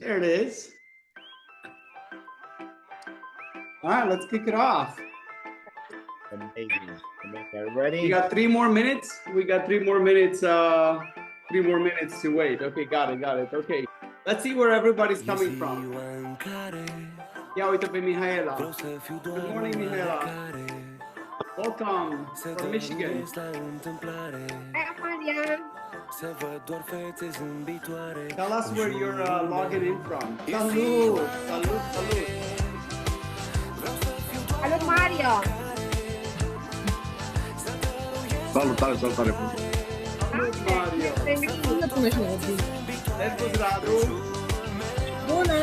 There it is. All right, let's kick it off. Amazing. Are you ready? We got 3 more minutes. We got 3 more minutes. 3 more minutes to wait. Okay, got it. Okay, let's see where everybody's coming from. Ia uite pe Mihaela. Good morning, Mihaela. Welcome from Michigan. Hi, Amalia. Tell us where you're logging in from. Salut. Hello, Mario. Salutare. Salut, Mario. Servus, Radu. Bună.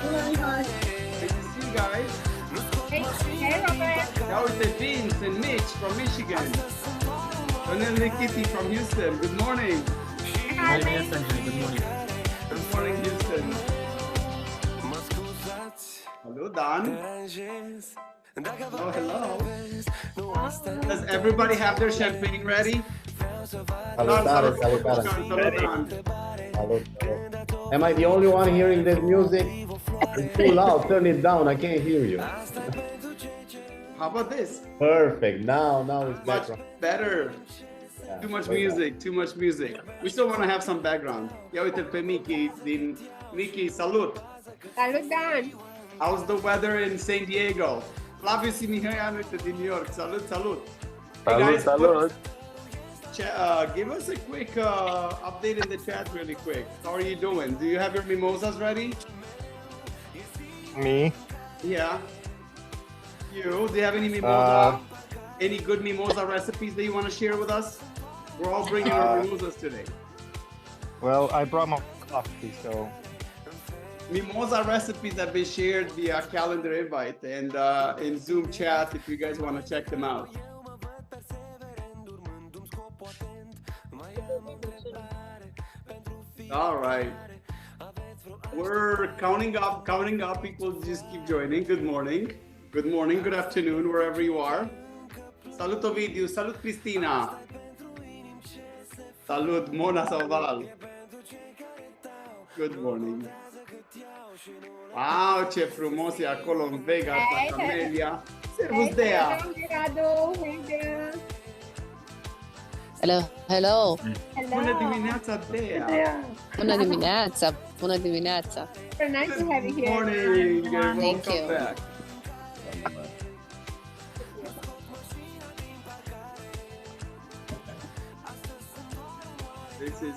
Bună, Mihai. Good to see you guys. Hey, Robert. Ia uite, Vince and Mitch from Michigan. And Kitty from Houston. Good morning. Hi, Good morning. Good morning, Houston. Hello, Don. Hello. Does everybody have their champagne ready? Salutare. Am I the only one hearing this music? It's too loud. Turn it down. I can't hear you. How about this? Perfect. Now it's Much better. better. Yeah, Too much way music. We still want to have some background. Ia uite pe Miki din Miki, salut. Salut, Dan. How's the weather in San Diego? Flavius și Mihai uite din New York. Salut. Hey guys, give us a quick update in the chat really quick. How are you doing? Do you have your mimosas ready? Me? Yeah. You? Do you have any mimosa? Any good mimosa recipes that you want to share with us? We're all bringing our mimosas today. Well, I brought my coffee, so. Mimosa recipes have been shared via calendar invite and in Zoom chat if you guys want to check them out. All right. We're counting up. People just keep joining. Good morning, good afternoon, wherever you are. Salut Ovidiu, salut Cristina. Salut Mona Salval. Good morning. Wow, ce frumos e acolo în Vegas la Camelia. Servus, Dea. Radu. Hey there. Hello. Bună dimineața, Dea. Bună dimineața. Very nice to have you Good here. morning. And Thank welcome you. back. This is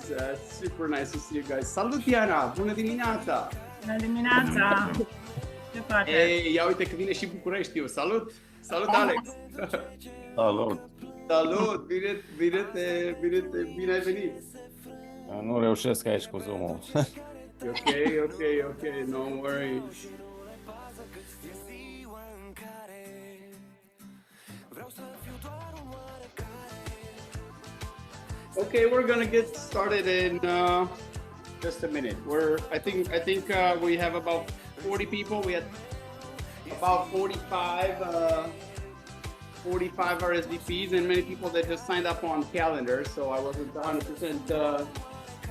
super nice to see you guys. Salut, Diana! Bună dimineața! Bună dimineața! Ce faceți? Ei, ia uite că vine și Bucureștiul. Salut! Salut, Alex! Salut. Salut! Bine ai venit! Nu reușesc aici cu Zoom-ul. Ok, no worries. Okay, we're gonna get started in just a minute. I think we have about 40 people. We had about 45 RSVPs and many people that just signed up on calendar. So I wasn't 100%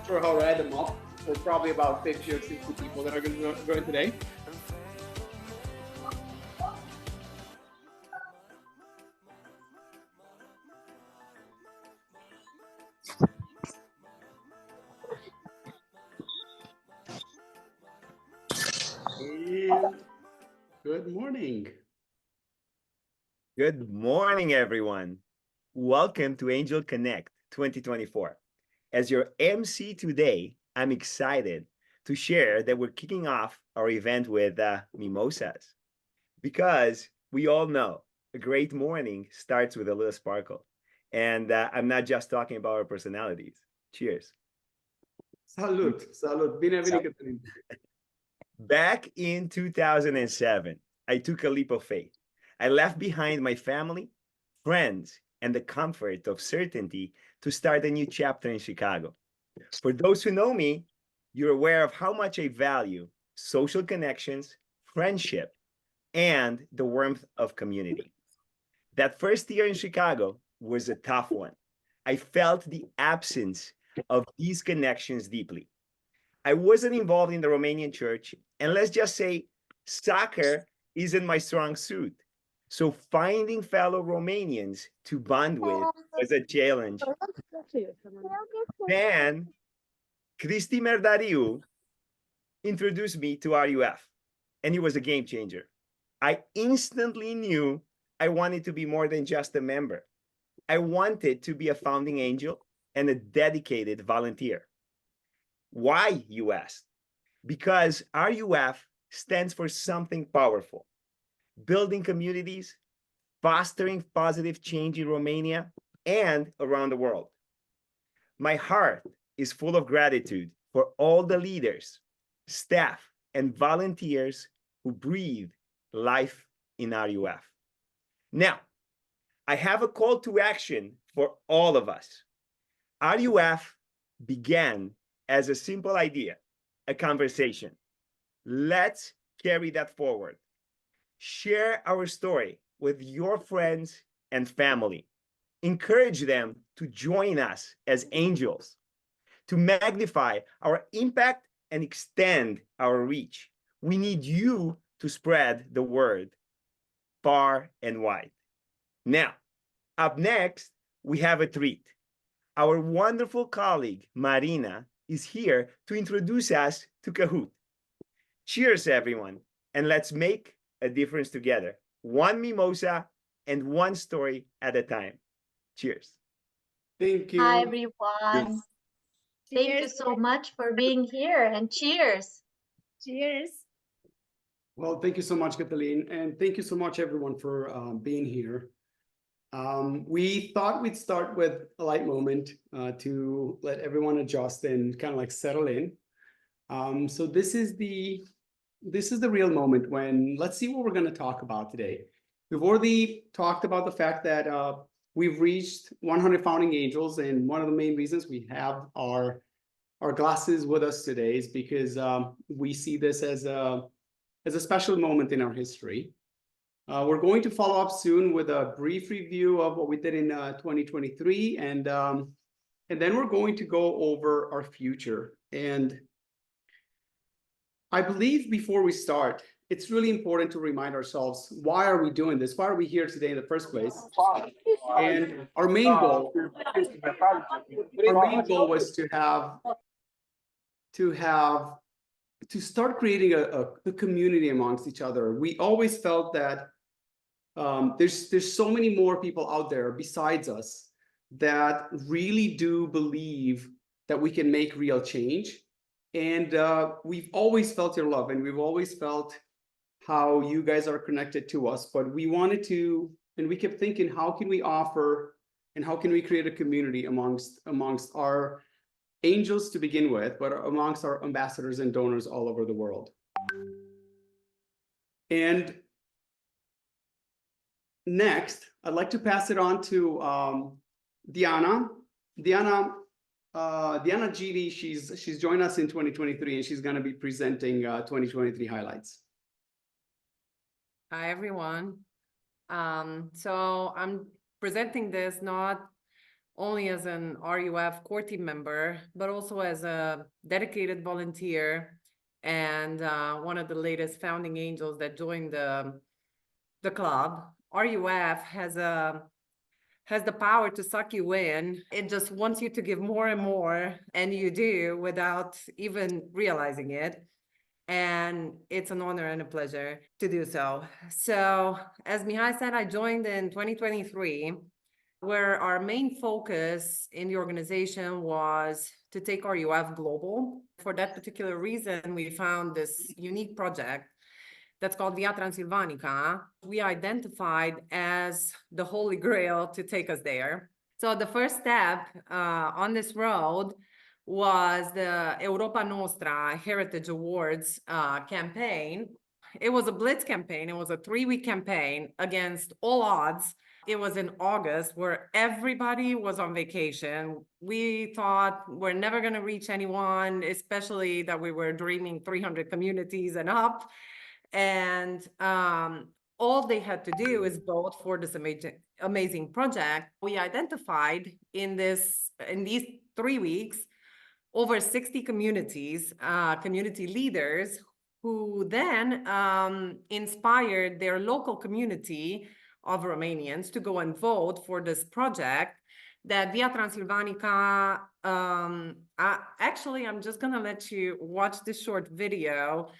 sure how to add them up. We're probably about 50 or 60 people that are going to join today. And good morning. Good morning, everyone. Welcome to AngelConnect 2024. As your MC today, I'm excited to share that we're kicking off our event with mimosas, because we all know a great morning starts with a little sparkle. And I'm not just talking about our personalities. Cheers. Salut. Bine ai venit, Cătălin. Back in 2007, I took a leap of faith. I left behind my family, friends, and the comfort of certainty to start a new chapter in Chicago. For those who know me, you're aware of how much I value social connections, friendship, and the warmth of community. That first year in Chicago was a tough one. I felt the absence of these connections deeply. I wasn't involved in the Romanian church, and let's just say soccer isn't my strong suit. So finding fellow Romanians to bond with was a challenge. Then Cristi Merdariu introduced me to RUF, and it was a game changer. I instantly knew I wanted to be more than just a member. I wanted to be a founding angel and a dedicated volunteer. Why, you ask? Because RUF stands for something powerful: building communities, fostering positive change in Romania and around the world. My heart is full of gratitude for all the leaders, staff, and volunteers who breathe life in RUF. Now, I have a call to action for all of us. RUF began as a simple idea, a conversation. Let's carry that forward. Share our story with your friends and family. Encourage them to join us as angels, to magnify our impact and extend our reach. We need you to spread the word far and wide. Now, up next, we have a treat. Our wonderful colleague, Marina, is here to introduce us to Kahoot. Cheers, everyone, and let's make a difference together. One mimosa and one story at a time. Cheers. Thank you. Hi, everyone. Thank you Cheers. so much for being here, and cheers. Cheers. Well, thank you so much, Kathleen, and thank you so much, everyone, for being here. We thought we'd start with a light moment to let everyone adjust and kind of like settle in. So this is the real moment when let's see what we're going to talk about today. We've already talked about the fact that we've reached 100 founding angels, and one of the main reasons we have our glasses with us today is because we see this as a special moment in our history. We're going to follow up soon with a brief review of what we did in 2023, and then we're going to go over our future. And I believe before we start, it's really important to remind ourselves, why are we doing this? Why are we here today in the first place? And our main goal was to start creating a community amongst each other. We always felt that there's so many more people out there besides us that really do believe that we can make real change. And we've always felt your love, and we've always felt how you guys are connected to us. But we wanted to, and we kept thinking, how can we offer and how can we create a community amongst our angels to begin with, but amongst our ambassadors and donors all over the world. And next, I'd like to pass it on to Diana. Diana Gidi, she's joined us in 2023, and she's going to be presenting 2023 highlights. Hi, everyone. So I'm presenting this not only as an RUF core team member, but also as a dedicated volunteer and one of the latest founding angels that joined the club. RUF has the power to suck you in. It just wants you to give more and more, and you do without even realizing it. And it's an honor and a pleasure to do so. So as Mihai said, I joined in 2023, where our main focus in the organization was to take RUF global. For that particular reason, we found this unique project that's called Via Transilvanica. We identified as the holy grail to take us there. So the first step on this road was the Europa Nostra Heritage Awards campaign. It was a blitz campaign. It was a 3-week campaign against all odds. It was in August, where everybody was on vacation. We thought we're never going to reach anyone, especially that we were dreaming 300 communities and up. And all they had to do is vote for this amazing project. We identified in these 3 weeks over 60 communities, community leaders, who then inspired their local community of Romanians to go and vote for this project that Via Transilvanica, actually, I'm just gonna let you watch this short video,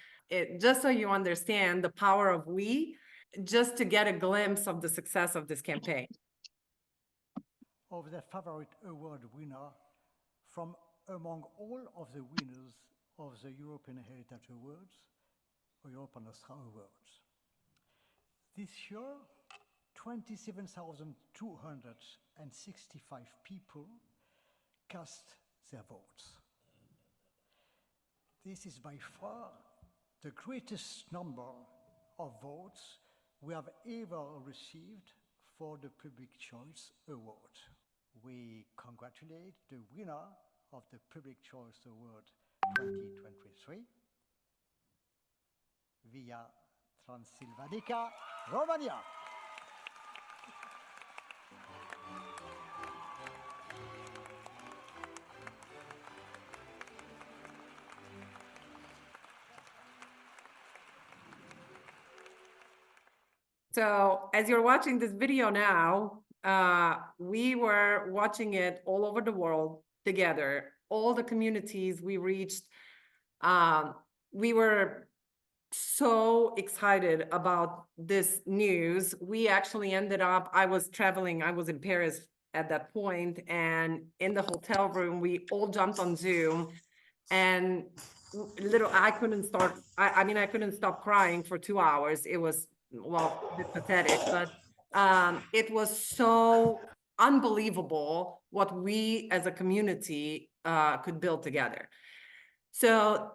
just so you understand the power of we, just to get a glimpse of the success of this campaign. Of the favorite award winner from among all of the winners of the European Heritage Awards or European Nostra Awards. This year, 27,265 people cast their votes. This is by far the greatest number of votes we have ever received for the Public Choice Award. We congratulate the winner of the Public Choice Award 2023, Via Transilvanica, Romania. So as you're watching this video now, we were watching it all over the world together, all the communities we reached. We were so excited about this news. We actually ended up, I was traveling, I was in Paris at that point, and in the hotel room, we all jumped on Zoom, and I couldn't start, I mean, I couldn't stop crying for 2 hours. It was, well, a bit pathetic, but it was so unbelievable what we as a community could build together. So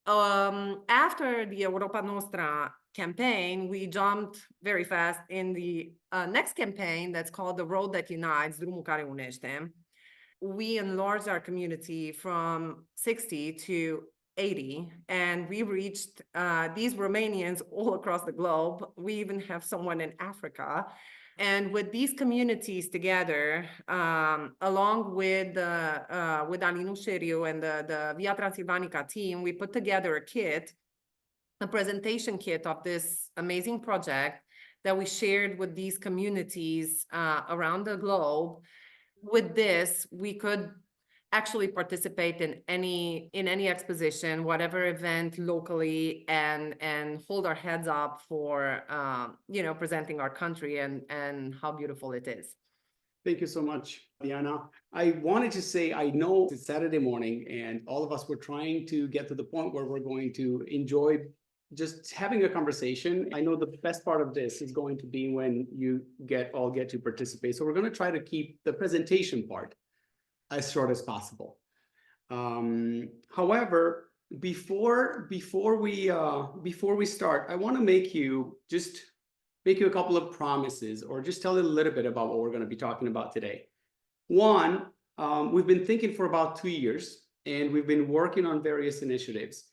after the Europa Nostra campaign, we jumped very fast in the next campaign that's called The Road That Unites, Drumul Care Unește. We enlarged our community from 60 to 80, and we reached these Romanians all across the globe. We even have someone in Africa. And with these communities together, along with Alinu Sheriu and the Via Transilvanica team, we put together a presentation kit of this amazing project that we shared with these communities around the globe. With this, we could actually participate in any exposition, whatever event locally, and hold our heads up for presenting our country and how beautiful it is. Thank you so much, Diana. I wanted to say, I know it's Saturday morning and all of us were trying to get to the point where we're going to enjoy just having a conversation. I know the best part of this is going to be when you all get to participate. So we're going to try to keep the presentation part as short as possible. However, before we start, I want to make you a couple of promises, or just tell you a little bit about what we're going to be talking about today. One, we've been thinking for about 2 years, and we've been working on various initiatives.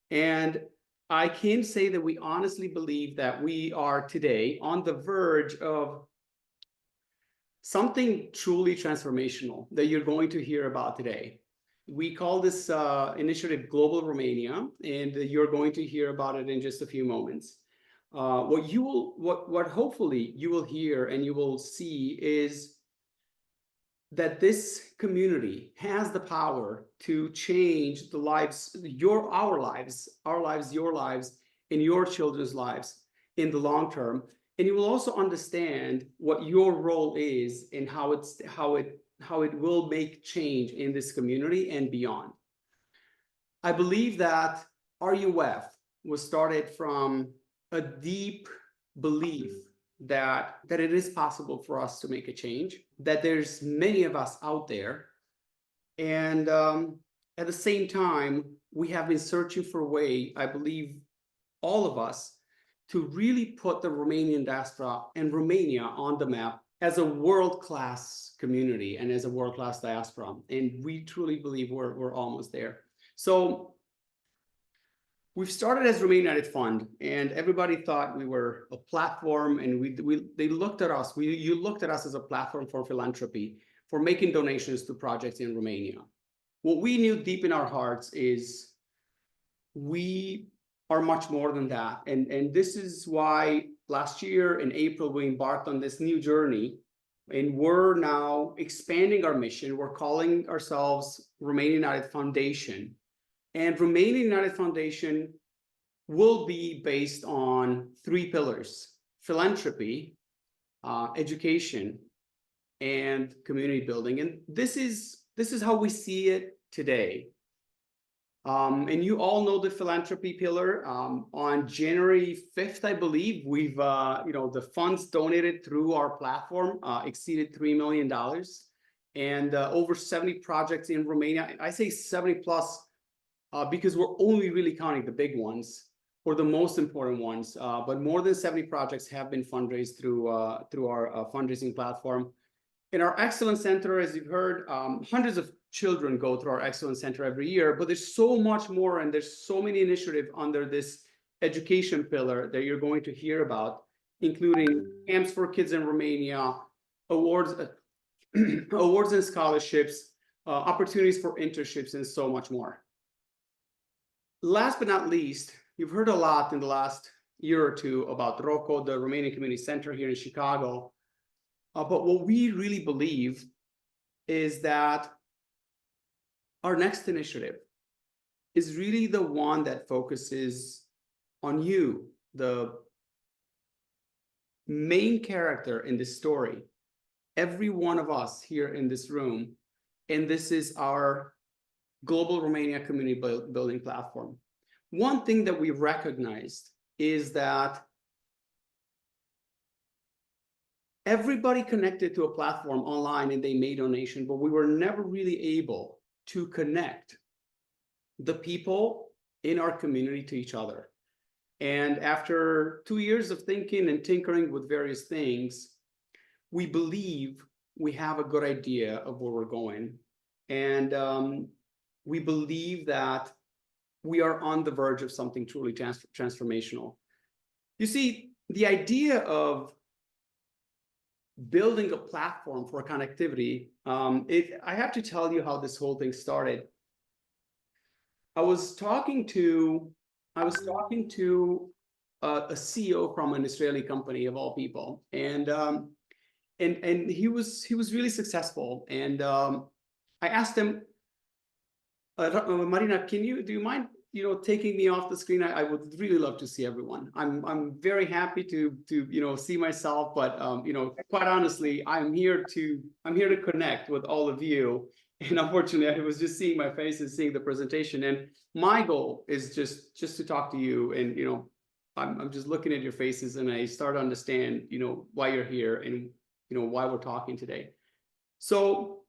And I can say that we honestly believe that we are today on the verge of something truly transformational that you're going to hear about today. We call this initiative Global Romania, and you're going to hear about it in just a few moments. What hopefully you will hear and you will see is that this community has the power to change the lives, our lives, your lives, and your children's lives in the long term. And you will also understand what your role is and how it will make change in this community and beyond. I believe that RUF was started from a deep belief that it is possible for us to make a change, that there's many of us out there. And at the same time, we have been searching for a way, I believe, all of us, to really put the Romanian diaspora and Romania on the map as a world-class community and as a world-class diaspora. And we truly believe we're almost there. So we've started as Romanian United Fund, and everybody thought we were a platform, and they looked at us. You looked at us as a platform for philanthropy, for making donations to projects in Romania. what we knew deep in our hearts is we are much more than that. And this is why last year in April, we embarked on this new journey, and we're now expanding our mission. We're calling ourselves Romanian United Foundation. And Romanian United Foundation will be based on 3 pillars: philanthropy, education, and community building. And this is how we see it today. And you all know the philanthropy pillar. On January 5th, I believe, we've, the funds donated through our platform exceeded $3 million, and over 70 projects in Romania. I say 70 plus because we're only really counting the big ones or the most important ones, but more than 70 projects have been fundraised through our fundraising platform. In our Excellence Center, as you've heard, hundreds of children go through our Excellence Center every year, but there's so much more, and there's so many initiatives under this education pillar that you're going to hear about, including camps for kids in Romania, awards, awards and scholarships, opportunities for internships, and so much more. Last but not least, you've heard a lot in the last year or two about ROCO, the Romanian Community Center here in Chicago. But what we really believe is that our next initiative is really the one that focuses on you, the main character in this story, every one of us here in this room. And this is our Global Romania Community Building Platform. One thing that we recognized is that everybody connected to a platform online and they made donation, but we were never really able to connect the people in our community to each other. And after 2 years of thinking and tinkering with various things, we believe we have a good idea of where we're going. And we believe that we are on the verge of something truly transformational. You see, the idea of building a platform for connectivity, I have to tell you how this whole thing started. I was talking to a CEO from an Israeli company of all people, and he was really successful. And I asked him, Marina, do you mind taking me off the screen? I would really love to see everyone. I'm very happy to see myself, but quite honestly, I'm here to connect with all of you. And unfortunately, I was just seeing my face and seeing the presentation. And my goal is just to talk to you. And I'm just looking at your faces, and I start to understand why you're here and why we're talking today. So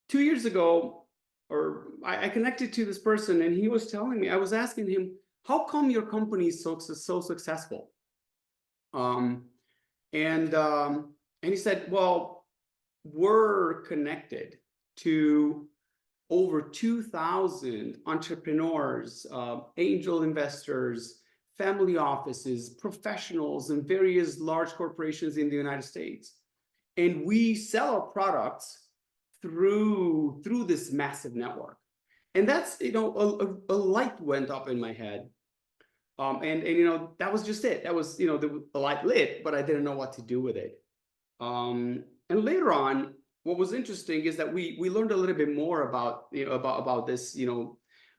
2 years ago, I connected to this person, and he was telling me, I was asking him, how come your company is so successful? And he said, well, we're connected to over 2,000 entrepreneurs, angel investors, family offices, professionals, and various large corporations in the United States. And we sell our products through this massive network. And that's, a light went up in my head. And that was just it. That was, the light lit, but I didn't know what to do with it. And later on, what was interesting is that we learned a little bit more about this,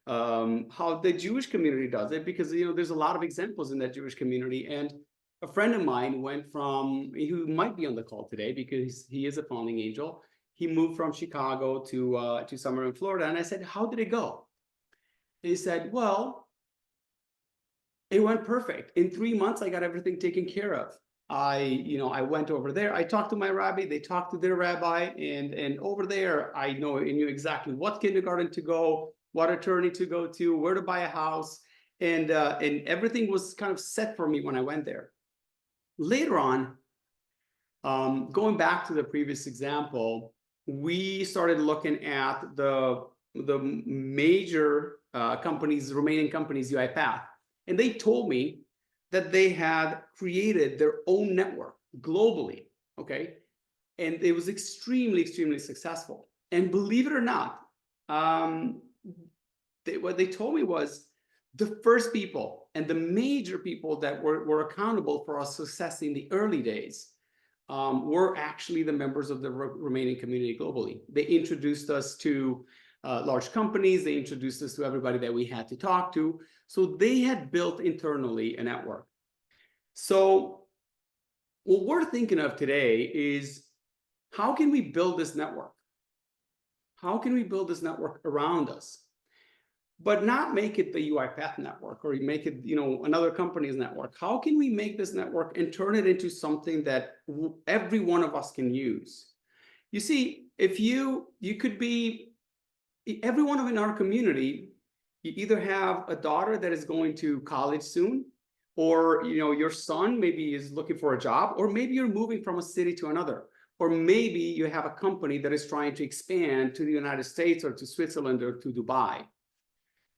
how the Jewish community does it, because there's a lot of examples in that Jewish community. And a friend of mine who might be on the call today because he is a founding angel. He moved from Chicago to somewhere in Florida, and I said, "How did it go?" He said, "Well, it went perfect. In 3 months, I got everything taken care of. I went over there. I talked to my rabbi. They talked to their rabbi, and over there, I knew exactly what kindergarten to go, what attorney to go to, where to buy a house, and everything was kind of set for me when I went there." Later on, going back to the previous example, we started looking at the major companies, Romanian companies, UiPath, and they told me that they had created their own network globally, okay? And it was extremely, extremely successful. And believe it or not, what they told me was the first people and the major people that were accountable for our success in the early days were actually the members of the Romanian community globally. They introduced us to large companies. They introduced us to everybody that we had to talk to. So they had built internally a network. So what we're thinking of today is, how can we build this network? How can we build this network around us? But not make it the UiPath network or make it, another company's network. How can we make this network and turn it into something that every one of us can use? You see, if you could be, everyone in our community, you either have a daughter that is going to college soon, or your son maybe is looking for a job, or maybe you're moving from a city to another, or maybe you have a company that is trying to expand to the United States or to Switzerland or to Dubai.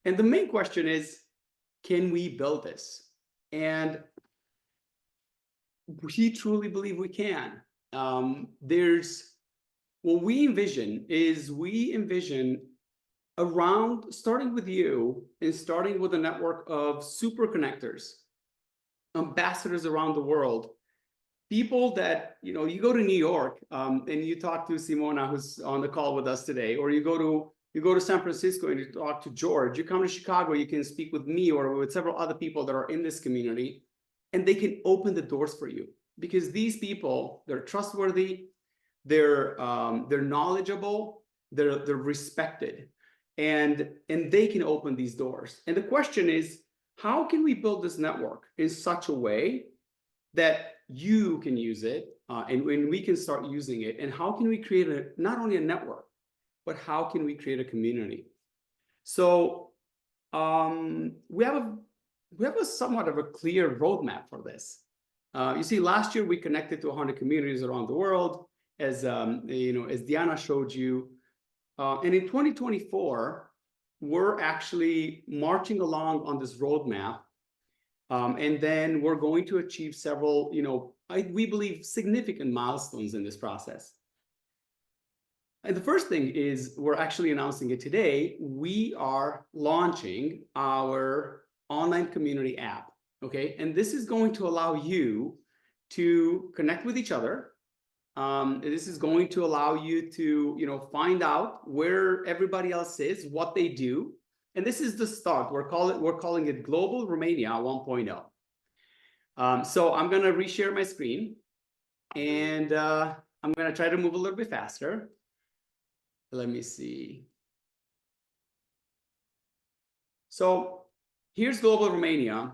And the main question is, can we build this? And we truly believe we can. What we envision around, starting with you and starting with a network of super connectors, ambassadors around the world, people that, you go to New York and you talk to Simona, who's on the call with us today, or you go to San Francisco and you talk to George. You come to Chicago, you can speak with me or with several other people that are in this community, and they can open the doors for you, because these people, they're trustworthy, they're knowledgeable, they're respected, and they can open these doors. And the question is, how can we build this network in such a way that you can use it and when we can start using it? And how can we create not only a network, but how can we create a community? So we have a somewhat of a clear roadmap for this. You see, last year we connected to 100 communities around the world, as as Diana showed you. And in 2024, we're actually marching along on this roadmap. And then we're going to achieve several, we believe, significant milestones in this process. And the first thing is, we're actually announcing it today. We are launching our online community app, okay? And this is going to allow you to connect with each other. This is going to allow you to, find out where everybody else is, what they do. And this is the start. We're calling it Global Romania 1.0. So I'm going to reshare my screen, and I'm going to try to move a little bit faster. Let me see. So here's Global Romania.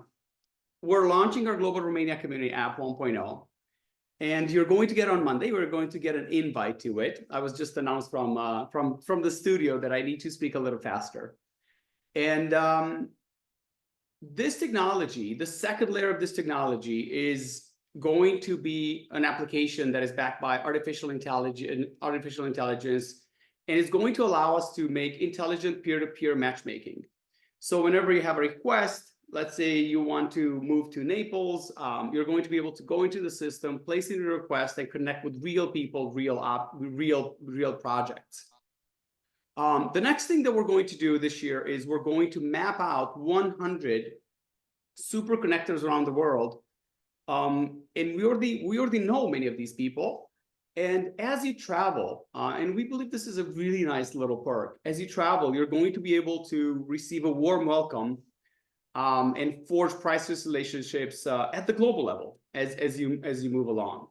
We're launching our Global Romania Community App 1.0. And you're going to get on Monday, we're going to get an invite to it. I was just announced from the studio that I need to speak a little faster. And this technology, the second layer of this technology, is going to be an application that is backed by artificial intelligence, and it's going to allow us to make intelligent peer-to-peer matchmaking. So whenever you have a request, let's say you want to move to Naples, you're going to be able to go into the system, place in a request, and connect with real people, real projects. The next thing that we're going to do this year is we're going to map out 100 super connectors around the world. And we already know many of these people. And as you travel, and we believe this is a really nice little perk, as you travel, you're going to be able to receive a warm welcome and forge priceless relationships at the global level as you move along.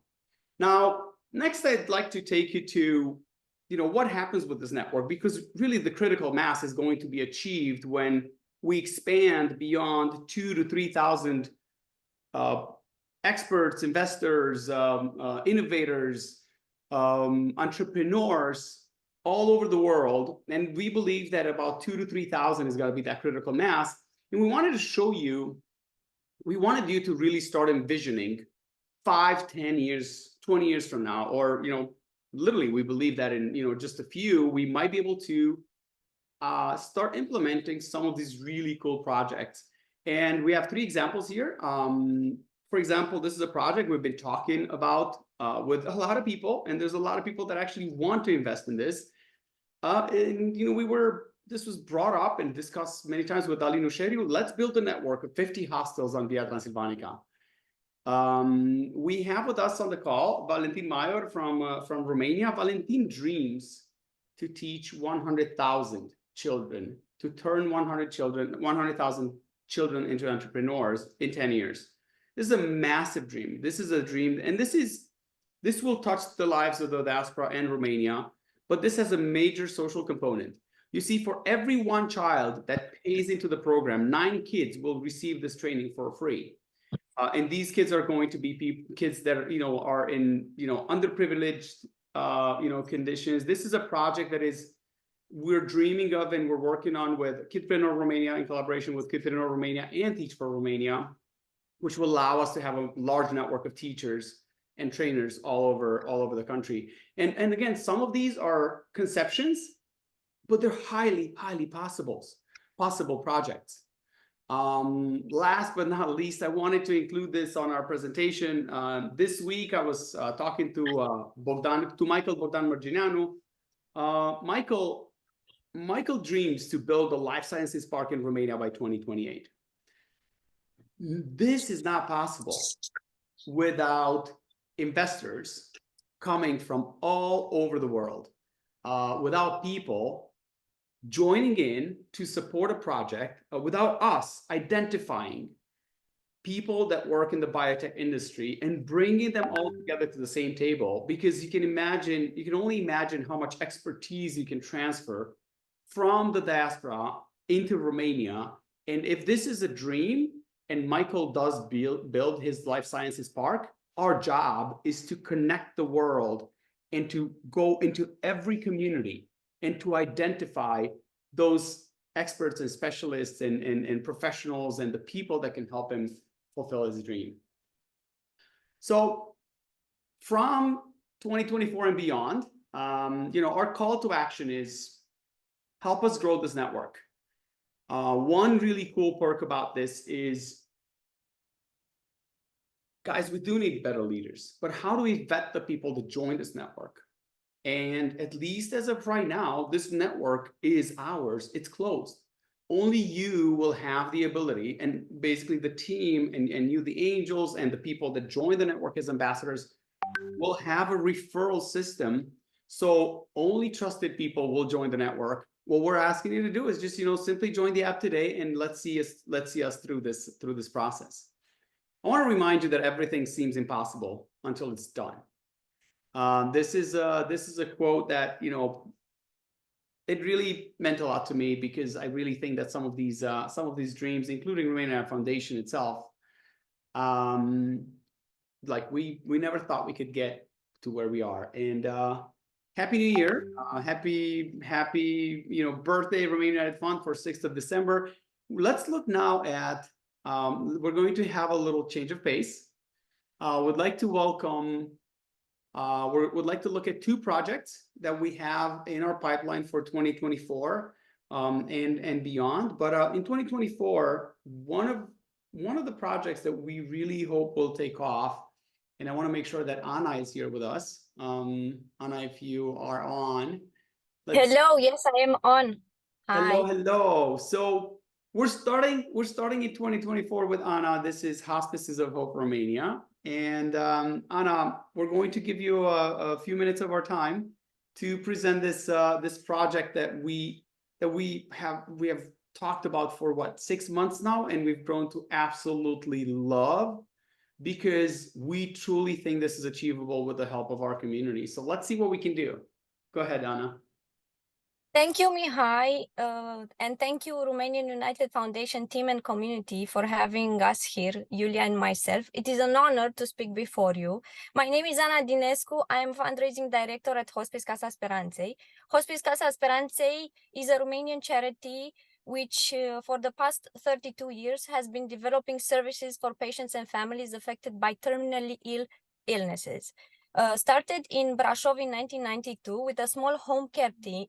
Now, next, I'd like to take you to what happens with this network, because really the critical mass is going to be achieved when we expand beyond 2,000 to 3,000 experts, investors, innovators, entrepreneurs all over the world. And we believe that about 2,000 to 3,000 is going to be that critical mass. And we wanted to show you, we wanted you to really start envisioning 5, 10 years, 20 years from now, or, literally, we believe that in, just a few, we might be able to start implementing some of these really cool projects. And we have 3 examples here. For example, this is a project we've been talking about with a lot of people, and there's a lot of people that actually want to invest in this. And this was brought up and discussed many times with Alin Usheriu. Let's build a network of 50 hostels on Via Transilvanica. We have with us on the call Valentin Maior from Romania. Valentin dreams to teach 100,000 children, to turn 100,000 children into entrepreneurs in 10 years. This is a massive dream. This is a dream, and this will touch the lives of the diaspora and Romania, but this has a major social component. You see, for every one child that pays into the program, 9 kids will receive this training for free. And these kids are going to be kids that are in underprivileged conditions. This is a project that we're dreaming of and we're working on with Kidpreneur Romania in collaboration with Kidpreneur Romania and Teach for Romania, which will allow us to have a large network of teachers and trainers all over the country. And again, some of these are conceptions, but they're highly possible projects. Last but not least, I wanted to include this on our presentation. This week, I was talking to Michael Bogdan Margineanu. Michael dreams to build a life sciences park in Romania by 2028. This is not possible without investors coming from all over the world, without people joining in to support a project, without us identifying people that work in the biotech industry and bringing them all together to the same table, because you can only imagine how much expertise you can transfer from the diaspora into Romania. And if this is a dream and Michael does build his life sciences park, our job is to connect the world and to go into every community and to identify those experts and specialists and professionals and the people that can help him fulfill his dream. So from 2024 and beyond, our call to action is help us grow this network. One really cool perk about this is, guys, we do need better leaders, but how do we vet the people to join this network? And at least as of right now, this network is ours. It's closed. Only you will have the ability, and basically the team and you, the angels, and the people that join the network as ambassadors will have a referral system. So only trusted people will join the network. What we're asking you to do is just, simply join the app today and let's see us through this process. I want to remind you that everything seems impossible until it's done. This is a quote that it really meant a lot to me, because I really think that some of these dreams, including Romanian United Foundation itself, like we never thought we could get to where we are. And Happy New Year, happy birthday, Romanian United Fund, for 6th of December. Let's look now at. We're going to have a little change of pace. Would like to welcome. Would like to look at 2 projects that we have in our pipeline for 2024 and beyond. But in 2024, one of the projects that we really hope will take off, and I want to make sure that Anna is here with us. Anna, if you are on. Hello, yes, I am on. Hi. Hello. So we're starting in 2024 with Anna. This is Hospices of Hope Romania. And Anna, we're going to give you a few minutes of our time to present this project that we have talked about for 6 months now, and we've grown to absolutely love, because we truly think this is achievable with the help of our community. So let's see what we can do. Go ahead, Anna. Thank you, Mihai, and thank you, Romanian United Foundation team and community, for having us here, Julia and myself. It is an honor to speak before you. My name is Ana Dinescu. I am fundraising director at Hospice Casa Speranței. Hospice Casa Speranței is a Romanian charity which for the past 32 years has been developing services for patients and families affected by terminally ill illnesses. Started in Brașov in 1992 with a small home care team.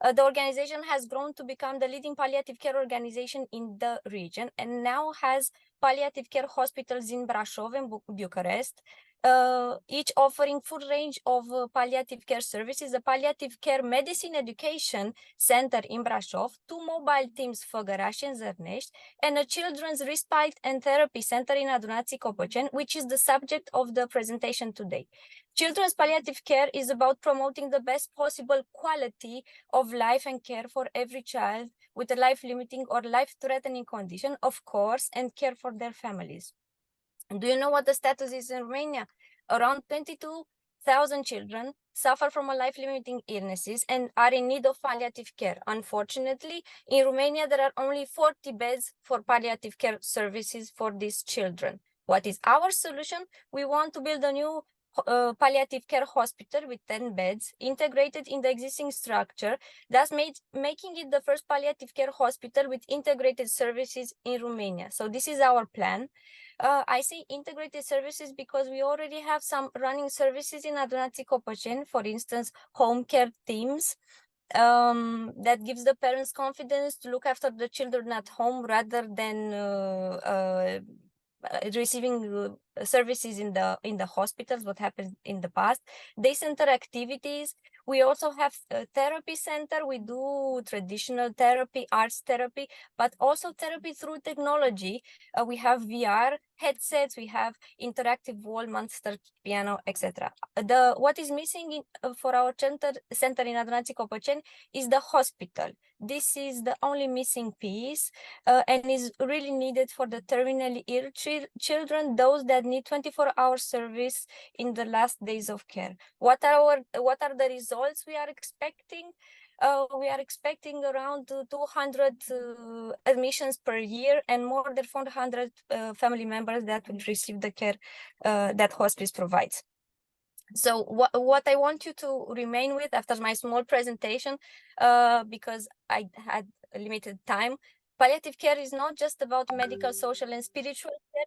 The organization has grown to become the leading palliative care organization in the region, and now has palliative care hospitals in Brașov and Bucharest, each offering full range of palliative care services, a palliative care medicine education center in Brașov, 2 mobile teams Făgăraș and Zărnești, and a children's respite and therapy center in Adunații Copăceni, which is the subject of the presentation today. Children's palliative care is about promoting the best possible quality of life and care for every child with a life-limiting or life-threatening condition, of course, and care for their families. Do you know what the status is in Romania? Around 22,000 children suffer from a life-limiting illnesses and are in need of palliative care. Unfortunately, in Romania, there are only 40 beds for palliative care services for these children. What is our solution? We want to build a new palliative care hospital with 10 beds integrated in the existing structure, thus making it the first palliative care hospital with integrated services in Romania. So this is our plan. I say integrated services because we already have some running services in Adunații Copăceni, for instance, home care teams, that gives the parents confidence to look after the children at home rather than receiving services in the hospitals, what happened in the past. Day center activities. We also have a therapy center. We do traditional therapy, arts therapy, but also therapy through technology. We have VR headsets, we have interactive wall, monster piano, etc. What is missing for our center in Adunații Copăceni is the hospital. This is the only missing piece and is really needed for the terminally ill children, those that need 24-hour service in the last days of care. What are the results we are expecting? We are expecting around 200 admissions per year and more than 400 family members that will receive the care that hospice provides. So what I want you to remain with after my small presentation, because I had a limited time, palliative care is not just about medical, social, and spiritual care.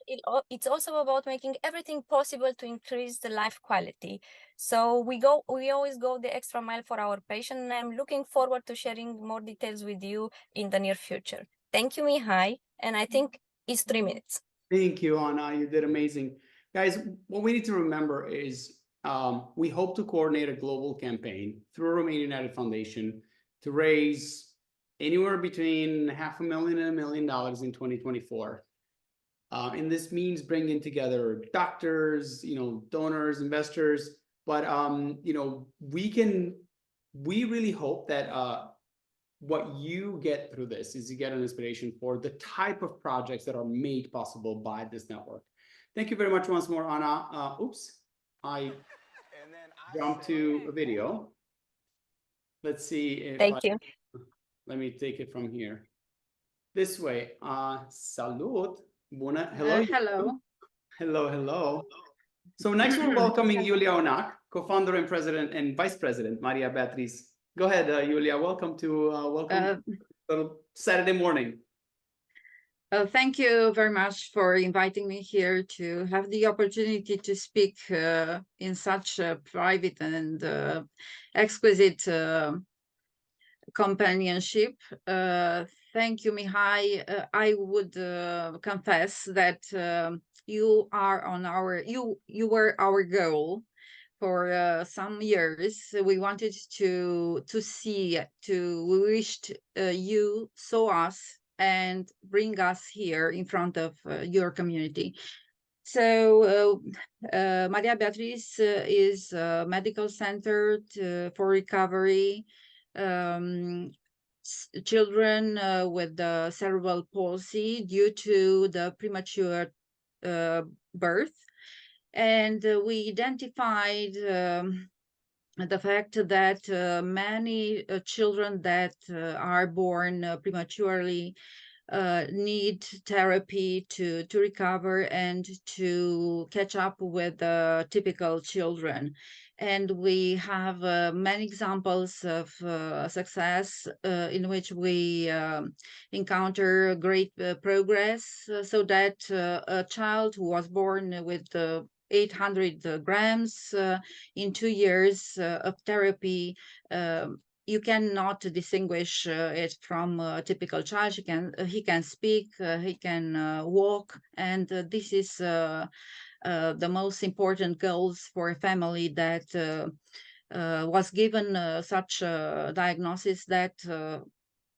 It's also about making everything possible to increase the life quality. So we always go the extra mile for our patient, and I'm looking forward to sharing more details with you in the near future. Thank you, Mihai, and I think it's 3 minutes. Thank you, Anna. You did amazing. Guys, what we need to remember is we hope to coordinate a global campaign through Romanian United Foundation to raise anywhere between $500,000 and $1 million in 2024. And this means bringing together doctors, donors, investors. But, we really hope that what you get through this is you get an inspiration for the type of projects that are made possible by this network. Thank you very much once more, Anna. I jumped to a video. Let's see if Thank you. Let me take it from here. This way. Salut. Bună. Hello. Hello. So next we're welcoming Iulia Onac, co-founder and president and vice president, Maria Beatriz. Go ahead, Iulia. Welcome to Saturday morning. Thank you very much for inviting me here to have the opportunity to speak in such a private and exquisite companionship. Thank you, Mihai. I would confess that you were our goal for some years. We wanted we wished you saw us and bring us here in front of your community. So Maria Beatriz is a medical center for recovery children with the cerebral palsy due to the premature birth. And we identified the fact that many children that are born prematurely need therapy to recover and to catch up with typical children. And we have many examples of success in which we encounter great progress, so that a child who was born with 800 grams in 2 years of therapy you cannot distinguish it from a typical child. He can speak, he can walk, and this is the most important goals for a family that was given such a diagnosis that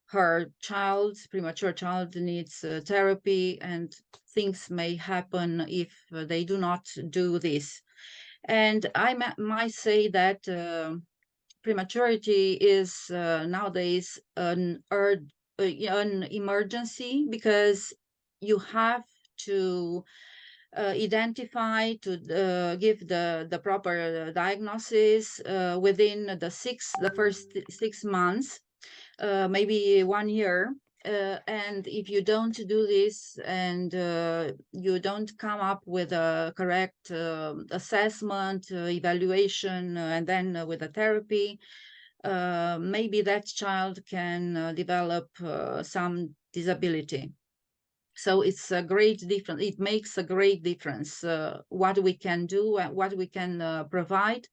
her child, premature child, needs therapy, and things may happen if they do not do this. And I might say that prematurity is nowadays an emergency, because you have to identify, to give the proper diagnosis within the first 6 months, maybe 1 year. And if you don't do this, and you don't come up with a correct assessment, evaluation, and then with a therapy, maybe that child can develop some disability. So it's a great difference. It makes a great difference what we can do and what we can provide.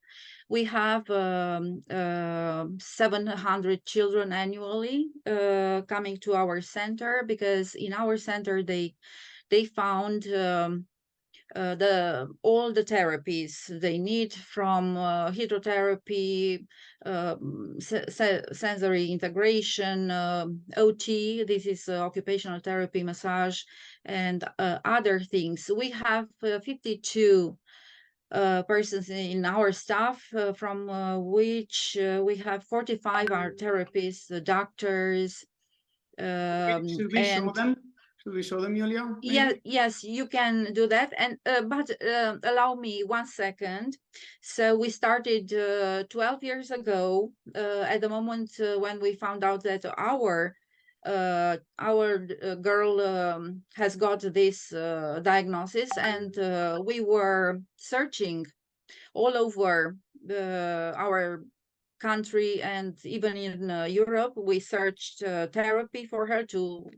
We have 700 children annually coming to our center, because in our center they found all the therapies they need, from hydrotherapy, sensory integration, OT, this is occupational therapy, massage, and other things. We have 52 persons in our staff, from which we have 45 are therapists, doctors. Should we show them? Should we show them, Julia? Yeah, yes, you can do that. And but allow me 1 second. So we started 12 years ago, at the moment when we found out that our girl has got this diagnosis, and we were searching all over our country, and even in Europe. We searched therapy for her to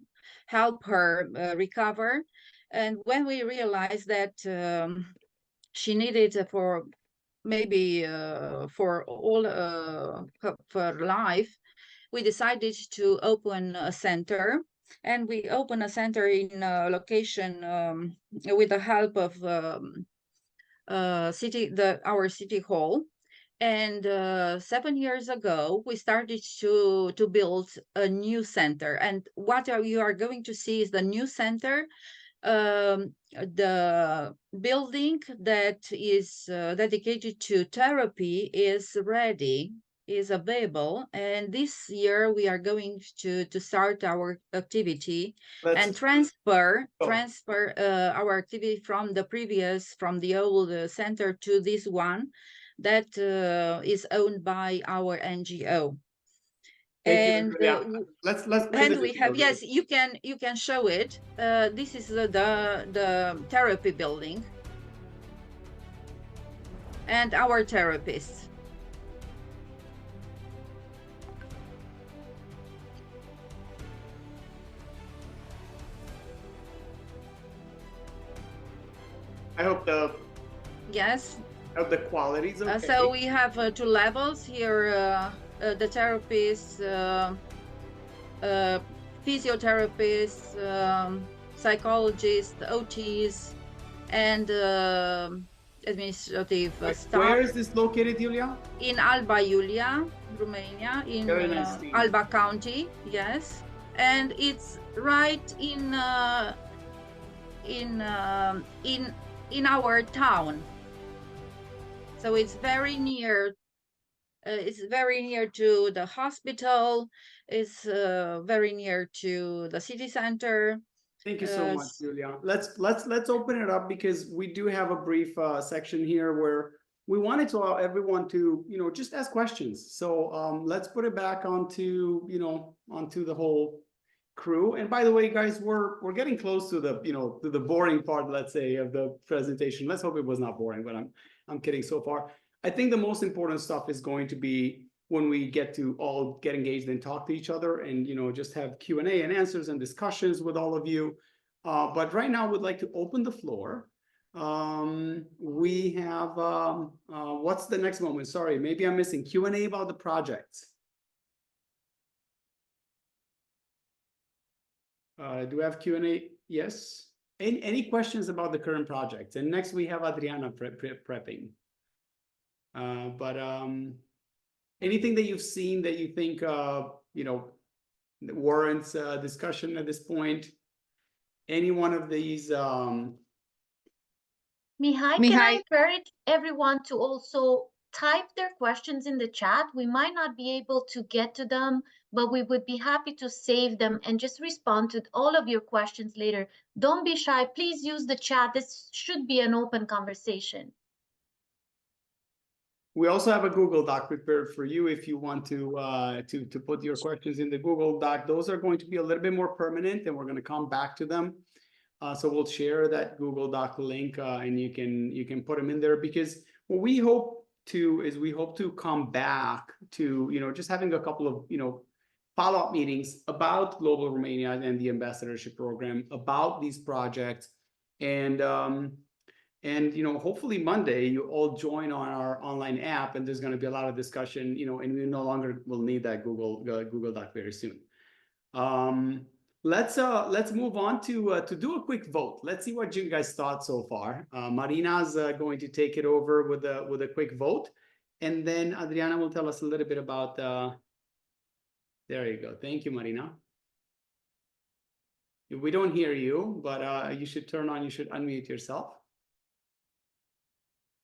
help her recover. And when we realized that she needed for maybe for all her life, we decided to open a center. And we opened a center in a location with the help of our city hall. And 7 years ago, we started to build a new center. And what you are going to see is the new center. The building that is dedicated to therapy is ready, is available. And this year we are going to start our activity and transfer our activity from the old center to this one that is owned by our NGO. And let's and we have, yes, you can show it. This is the therapy building and our therapists. I hope the of the quality is okay. So we have 2 levels here. The therapists, physiotherapists, psychologists, OTs, and administrative staff. Where is this located, Julia? In Alba Iulia, Romania, in Alba County, yes. And it's right in our town. So it's very near. It's very near to the hospital. It's very near to the city center. Thank you so much, Julia. Let's open it up, because we do have a brief section here where we wanted to allow everyone to just ask questions. So let's put it back onto onto the whole crew. And by the way, guys, we're getting close to the to the boring part, let's say, of the presentation. Let's hope it was not boring, but I'm kidding so far. I think the most important stuff is going to be when we get to all get engaged and talk to each other, and just have Q&A and answers and discussions with all of you. But right now, we'd like to open the floor. We have what's the next moment? Sorry, maybe I'm missing Q&A about the projects. Do we have Q&A? Yes. Any questions about the current project? And next we have Adriana prepping. Anything that you've seen that you think warrants discussion at this point? Any one of these? Mihai, can I encourage everyone to also type their questions in the chat? We might not be able to get to them, but we would be happy to save them and just respond to all of your questions later. Don't be shy. Please use the chat. This should be an open conversation. We also have a Google Doc prepared for you if you want to put your questions in the Google Doc. Those are going to be a little bit more permanent, and we're going to come back to them. So we'll share that Google Doc link, and you can put them in there, because what we hope to is we hope to come back to just having a couple of follow-up meetings about Global Romania and the ambassadorship program, about these projects, and hopefully Monday you all join on our online app, and there's going to be a lot of discussion, and we no longer will need that Google Doc very soon. Let's move on to do a quick vote. Let's see what you guys thought so far. Marina's going to take it over with a quick vote, and then Adriana will tell us a little bit about. There you go. Thank you, Marina. We don't hear you, but you should unmute yourself.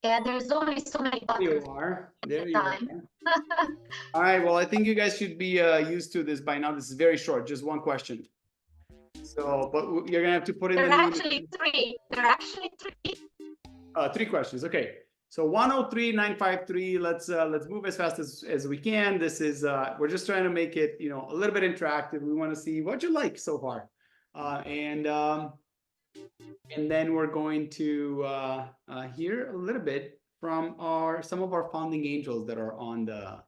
Yeah, there's only so many buttons. There you are. There you are. All right. Well, I think you guys should be used to this by now. This is very short, just one question. So, but you're gonna have to put in. There are actually three. Three questions. Okay. So 103-953. Let's move as fast as we can. This is we're just trying to make it a little bit interactive. We want to see what you like so far, and then we're going to hear a little bit from some of our founding angels that are on our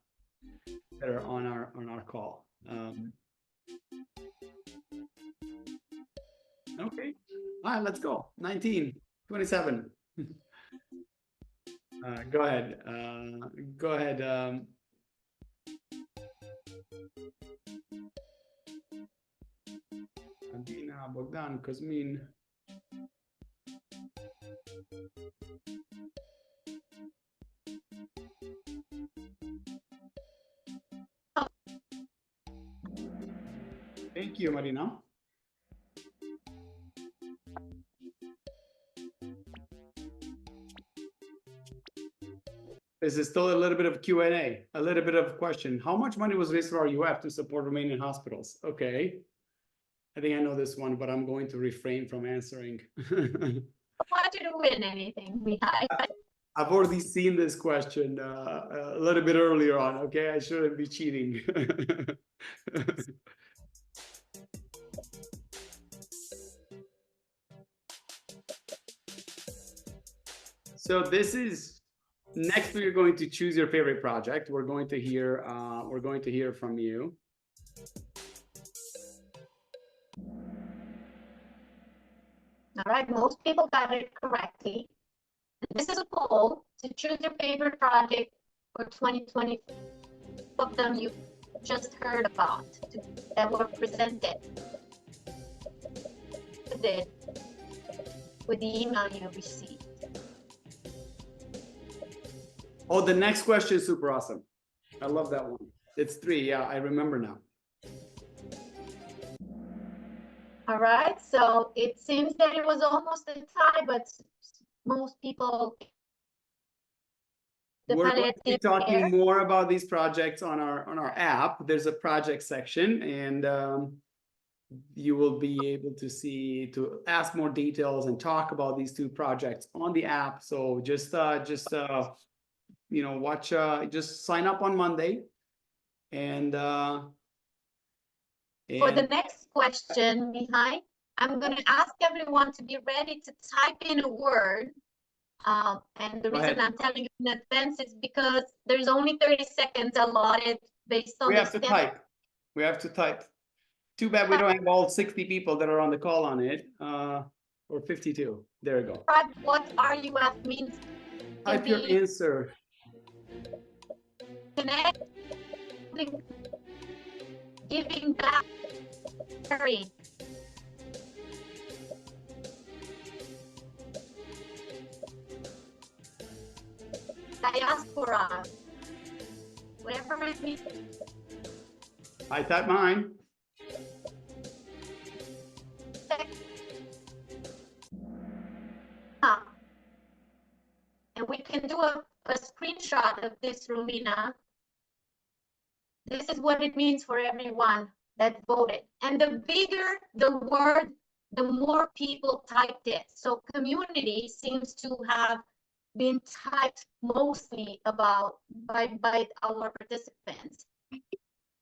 call. Okay. All right, let's go. 1927. Go ahead. Go ahead. Adina, Bogdan, Cosmin. Thank you, Marina. This is still a little bit of Q&A, a little bit of question. How much money was raised for RUF to support Romanian hospitals? Okay. I think I know this one, but I'm going to refrain from answering. I want you to win anything, Mihai. I've already seen this question a little bit earlier on. Okay, I shouldn't be cheating. So this is next. We're going to choose your favorite project. We're going to hear from you. All right, most people got it correctly. This is a poll to choose your favorite project for 2020. Of them you just heard about that were presented with the email you received. Oh, the next question is super awesome. I love that one. It's 3. Yeah, I remember now. All right, so it seems that it was almost a tie, but most people. We're going to be talking more about these projects on our app. There's a project section, and you will be able to ask more details and talk about these 2 projects on the app. So just watch. Just sign up on Monday, and for the next question, Mihai, I'm going to ask everyone to be ready to type in a word. And the reason I'm telling you in advance is because there's only 30 seconds allotted based on we have to type. We have to type. Too bad we don't have all 60 people that are on the call on it, or 52. There we go. What RUF means. Type your answer. Giving back. diaspora, whatever it means. I type mine. And we can do a screenshot of this, Romina. This is what it means for everyone that voted. And the bigger the word, the more people typed it. So community seems to have been typed mostly about by our participants.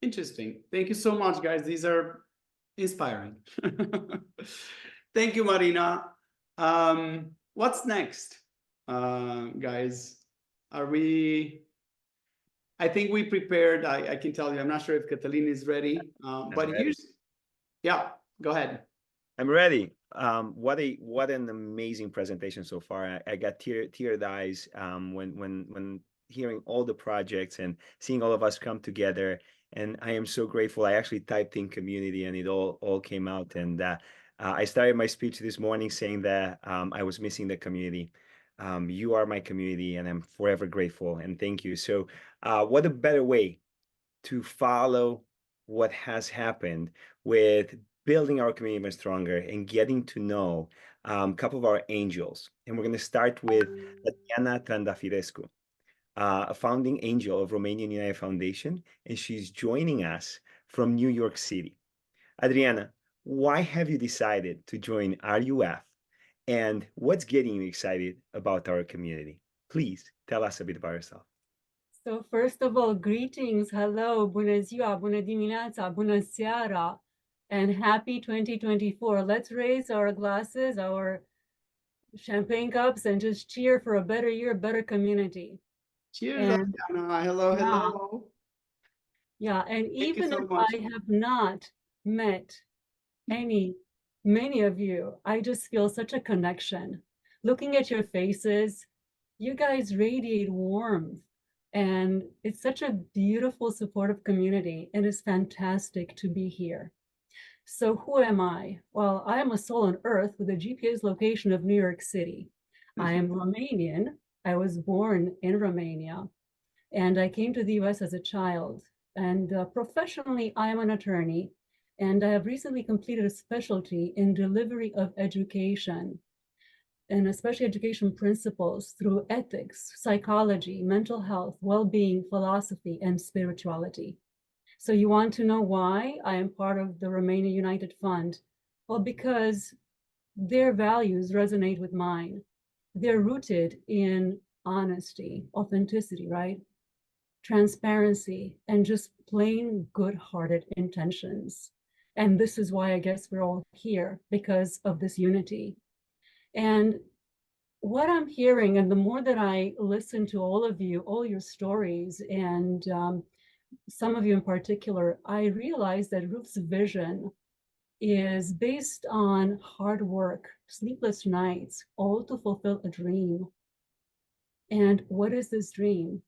Interesting. Thank you so much, guys. These are inspiring. Thank you, Marina. What's next, guys? Are we? I think we prepared. I can tell you. I'm not sure if Catalina is ready. But ready. Yeah. Go ahead. I'm ready. What an amazing presentation so far. I got teared eyes when hearing all the projects and seeing all of us come together. And I am so grateful. I actually typed in community and it all came out. And I started my speech this morning saying that I was missing the community. You are my community and I'm forever grateful and thank you. So what a better way to follow what has happened with building our community much stronger and getting to know a couple of our angels. And we're going to start with Adriana Trandafidescu, a founding angel of Romanian United Foundation, and she's joining us from New York City. Adriana, why have you decided to join RUF, and what's getting you excited about our community? Please tell us a bit about yourself. So first of all, greetings, hello, bună ziua, bună dimineața, bună seara, and happy 2024. Let's raise our glasses, our champagne cups, and just cheer for a better year, a better community. Cheers, and, Adriana. Hello, hello. Yeah, and Thank even you so if much. I have not met many of you, I just feel such a connection. Looking at your faces, you guys radiate warmth. And it's such a beautiful, supportive community, and it's fantastic to be here. So who am I? Well, I am a soul on earth with a GPS location of New York City. I am Romanian. I was born in Romania, and I came to the US as a child. And professionally, I am an attorney, and I have recently completed a specialty in delivery of education, and especially education principles through ethics, psychology, mental health, well-being, philosophy, and spirituality. So you want to know why I am part of the Romanian United Fund? Well, because their values resonate with mine. They're rooted in honesty, authenticity, right? Transparency, and just plain good-hearted intentions. And this is why I guess we're all here, because of this unity. And what I'm hearing, and the more that I listen to all of you, all your stories, and some of you in particular, I realize that RUF's vision is based on hard work, sleepless nights, all to fulfill a dream. And what is this dream?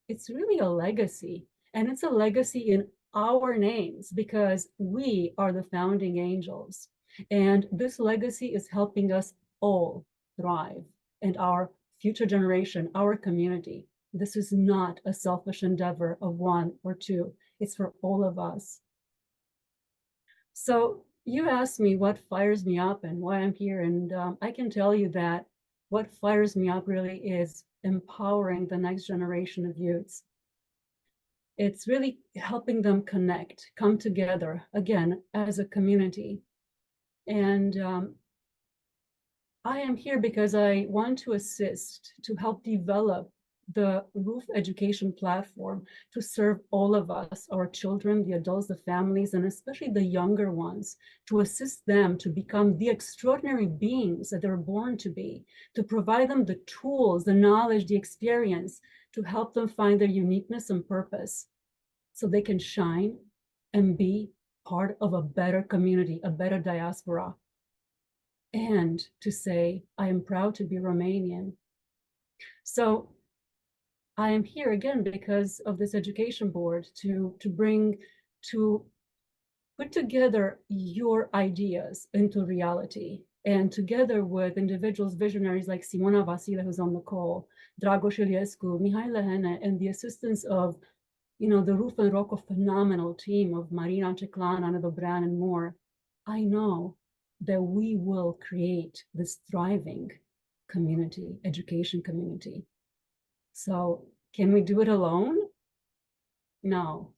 It's really a legacy, and it's a legacy in our names because we are the founding angels. And this legacy is helping us all thrive, and our future generation, our community. This is not a selfish endeavor of one or two. It's for all of us. So you asked me what fires me up and why I'm here. And I can tell you that what fires me up really is empowering the next generation of youths. It's really helping them connect, come together, again, as a community. And I am here because I want to assist, to help develop the RUF education platform to serve all of us, our children, the adults, the families, and especially the younger ones, to assist them to become the extraordinary beings that they're born to be, to provide them the tools, the knowledge, the experience, to help them find their uniqueness and purpose so they can shine and be part of a better community, a better diaspora. And to say, I am proud to be Romanian. So I am here again because of this education board to put together your ideas into reality And together with individuals, visionaries like Simona Vasile, who's on the call, Dragoș Iliescu, Mihai Lehene, and the assistance of, the Roof and Rocco phenomenal team of Marina Ceclan, Ana Dobran, and more, I know that we will create this thriving community, education community. So can we do it alone? No.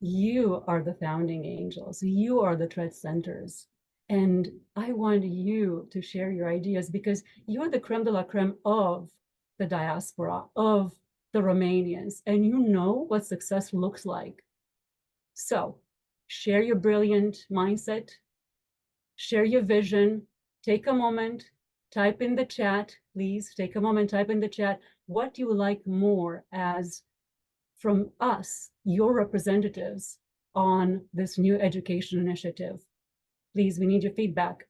You are the founding angels. You are the thread centers. And I want you to share your ideas because you're the creme de la creme of the diaspora, of the Romanians, and you know what success looks like. So share your brilliant mindset, share your vision, take a moment, type in the chat, please take a moment, type in the chat what you like more as from us, your representatives on this new education initiative. Please, we need your feedback.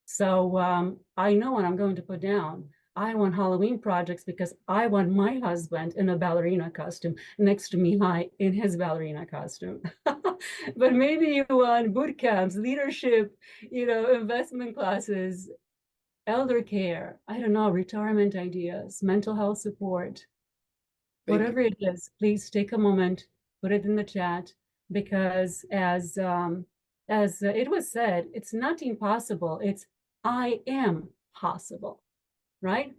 So I know what I'm going to put down. I want Halloween projects because I want my husband in a ballerina costume next to Mihai in his ballerina costume. But maybe you want boot camps, leadership, investment classes, elder care, I don't know, retirement ideas, mental health support. Whatever it is, please take a moment, put it in the chat, because as it was said, it's not impossible, it's I am possible, right?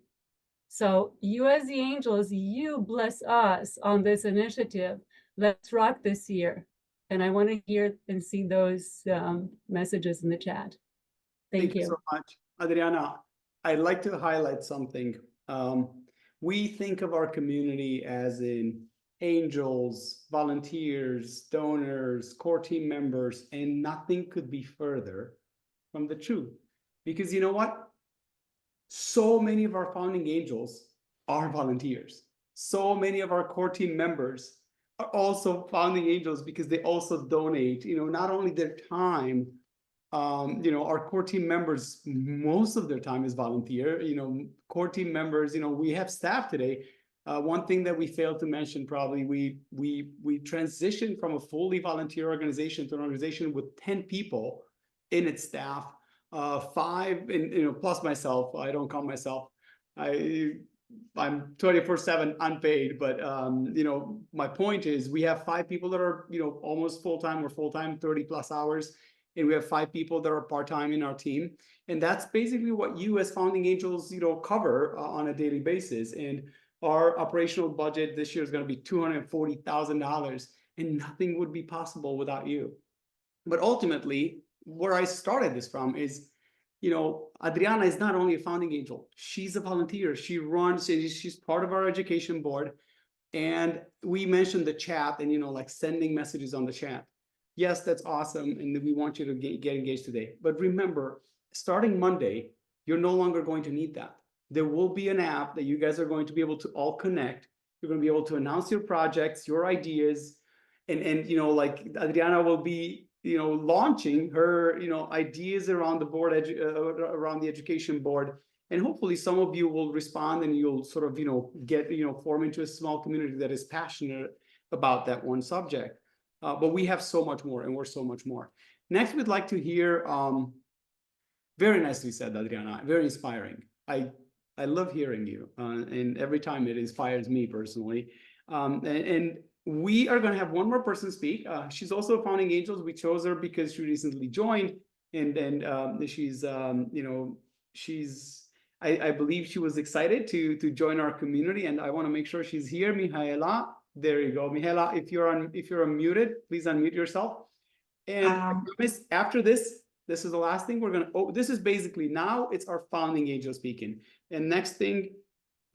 So you as the angels, you bless us on this initiative. Let's rock this year. And I want to hear and see those messages in the chat. Thank you so much. Adriana, I'd like to highlight something. We think of our community as in angels, volunteers, donors, core team members, and nothing could be further from the truth. Because you know what? So many of our founding angels are volunteers. So many of our core team members are also founding angels because they also donate, not only their time, our core team members, most of their time is volunteer, core team members, we have staff today. One thing that we failed to mention, probably, we transitioned from a fully volunteer organization to an organization with 10 people in its staff, 5, and plus myself. I don't count myself. I'm 24/7 unpaid, but my point is we have 5 people that are almost full-time or full-time 30+ hours, and we have 5 people that are part-time in our team, and that's basically what you as founding angels cover on a daily basis. And our operational budget this year is going to be $240,000, and nothing would be possible without you. But ultimately, where I started this from is, Adriana is not only a founding angel, she's a volunteer. She runs, she's part of our education board. And we mentioned the chat and, like sending messages on the chat. Yes, that's awesome. And we want you to get engaged today. But remember, starting Monday, you're no longer going to need that. There will be an app that you guys are going to be able to all connect. You're going to be able to announce your projects, your ideas. And like Adriana will be launching her ideas around the board, around the education board, and hopefully some of you will respond and you'll sort of get form into a small community that is passionate about that one subject. But we have so much more, and we're so much more. Next, we'd like to hear, very nicely said, Adriana, very inspiring. I love hearing you, and every time it inspires me personally. And we are going to have one more person speak. She's also a founding angel. We chose her because she recently joined, and she's, I believe she was excited to join our community, and I want to make sure she's here. Mihaela, there you go, Mihaela. If you're unmuted, please unmute yourself. And I promise after this is the last thing we're going to. This is basically now it's our founding angel speaking, and next thing.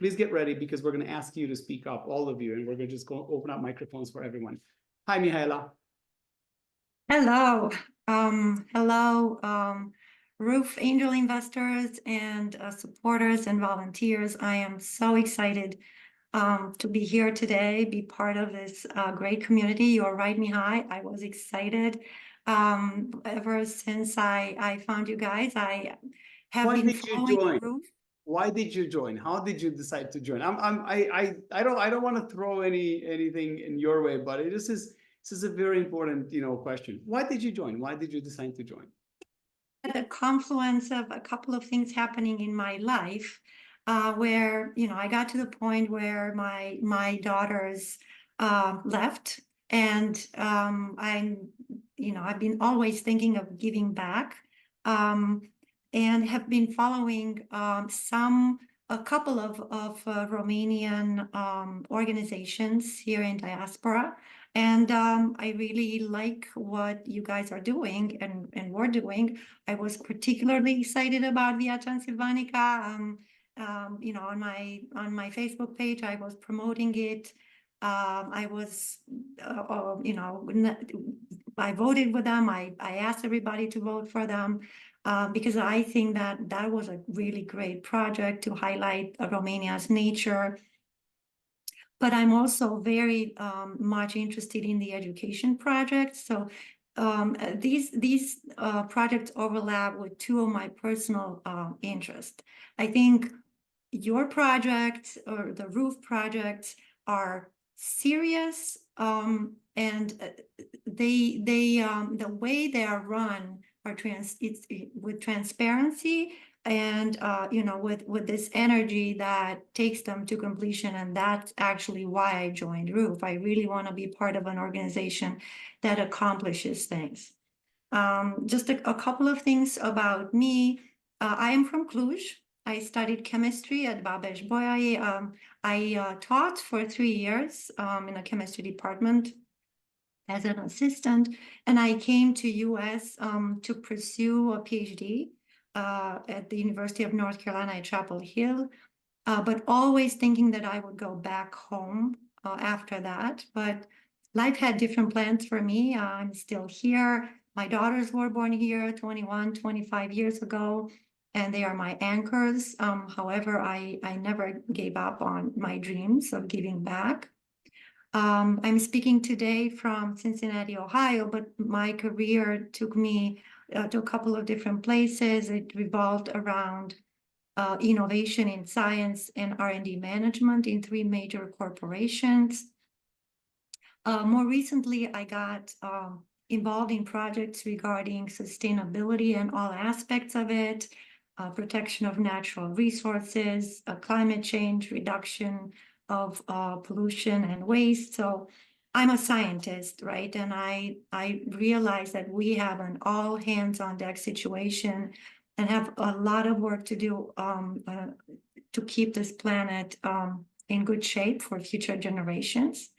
Please get ready because we're going to ask you to speak up, all of you, and we're going to just go open up microphones for everyone. Hi, Mihaela. Hello. Hello, Roof Angel investors and supporters and volunteers. I am so excited to be here today, be part of this great community. You're right, Mihai. I was excited ever since I found you guys. I have been following Roof. Why did you join? How did you decide to join? I don't want to throw anything in your way, but this is a very important question. Why did you join? Why did you decide to join? a confluence of a couple of things happening in my life, where, you know, I got to the point where my daughters left, and I've been always thinking of giving back, and have been following a couple of Romanian organizations here in diaspora. And I really like what you guys are doing and we're doing. I was particularly excited about Via Transilvanica. You know, on my Facebook page, I was promoting it. I was, you know, I voted with them. I asked everybody to vote for them. Because I think that that was a really great project to highlight Romania's nature. But I'm also very much interested in the education projects. So these projects overlap with two of my personal interests. I think your project or the roof projects are serious, and the way they are run are with transparency and you know, with this energy that takes them to completion. And that's actually why I joined Roof. I really want to be part of an organization that accomplishes things. Just a couple of things about me. I am from Cluj. I studied chemistry at Babeș-Bolyai. I taught for 3 years in a chemistry department as an assistant, and I came to US to pursue a PhD at the University of North Carolina at Chapel Hill, but always thinking that I would go back home after that. But life had different plans for me. I'm still here. My daughters were born here 21, 25 years ago, and they are my anchors. However, I never gave up on my dreams of giving back. I'm speaking today from Cincinnati, Ohio, but my career took me to a couple of different places. It revolved around innovation in science and R&D management in 3 major corporations. More recently, I got involved in projects regarding sustainability and all aspects of it, protection of natural resources, climate change, reduction of pollution and waste. So I'm a scientist, right? And I realize that we have an all hands on deck situation and have a lot of work to do to keep this planet in good shape for future generations.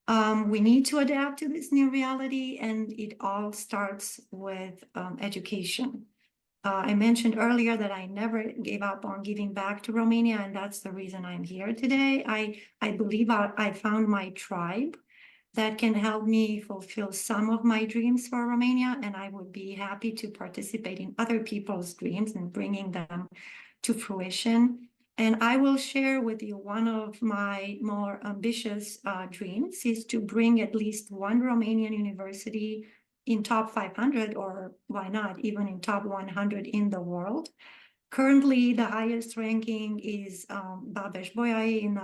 We need to adapt to this new reality, and it all starts with education. I mentioned earlier that I never gave up on giving back to Romania, and that's the reason I'm here today. I believe I found my tribe that can help me fulfill some of my dreams for Romania, and I would be happy to participate in other people's dreams and bringing them to fruition. And I will share with you one of my more ambitious dreams is to bring at least one Romanian university in top 500, or why not even in top 100 in the world. Currently, the highest ranking is Babeș-Bolyai in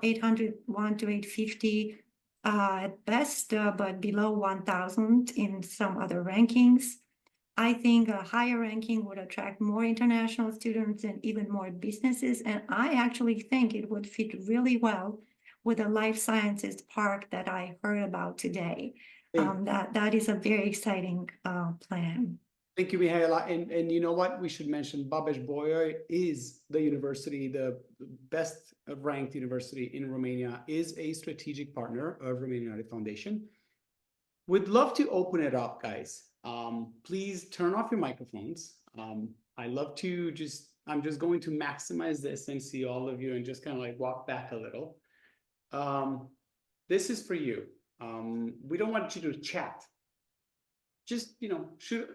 801 to 850 at best, but below 1,000 in some other rankings. I think a higher ranking would attract more international students and even more businesses. And I actually think it would fit really well with the life sciences park that I heard about today. That is a very exciting plan. Thank you, Mihaela. And you know what? We should mention Babeș-Bolyai is the university, the best ranked university in Romania, is a strategic partner of Romanian United Foundation. We'd love to open it up, guys. Please turn off your microphones. I love to I'm just going to maximize this and see all of you and just kind of like walk back a little. This is for you. We don't want you to chat. Just, you know,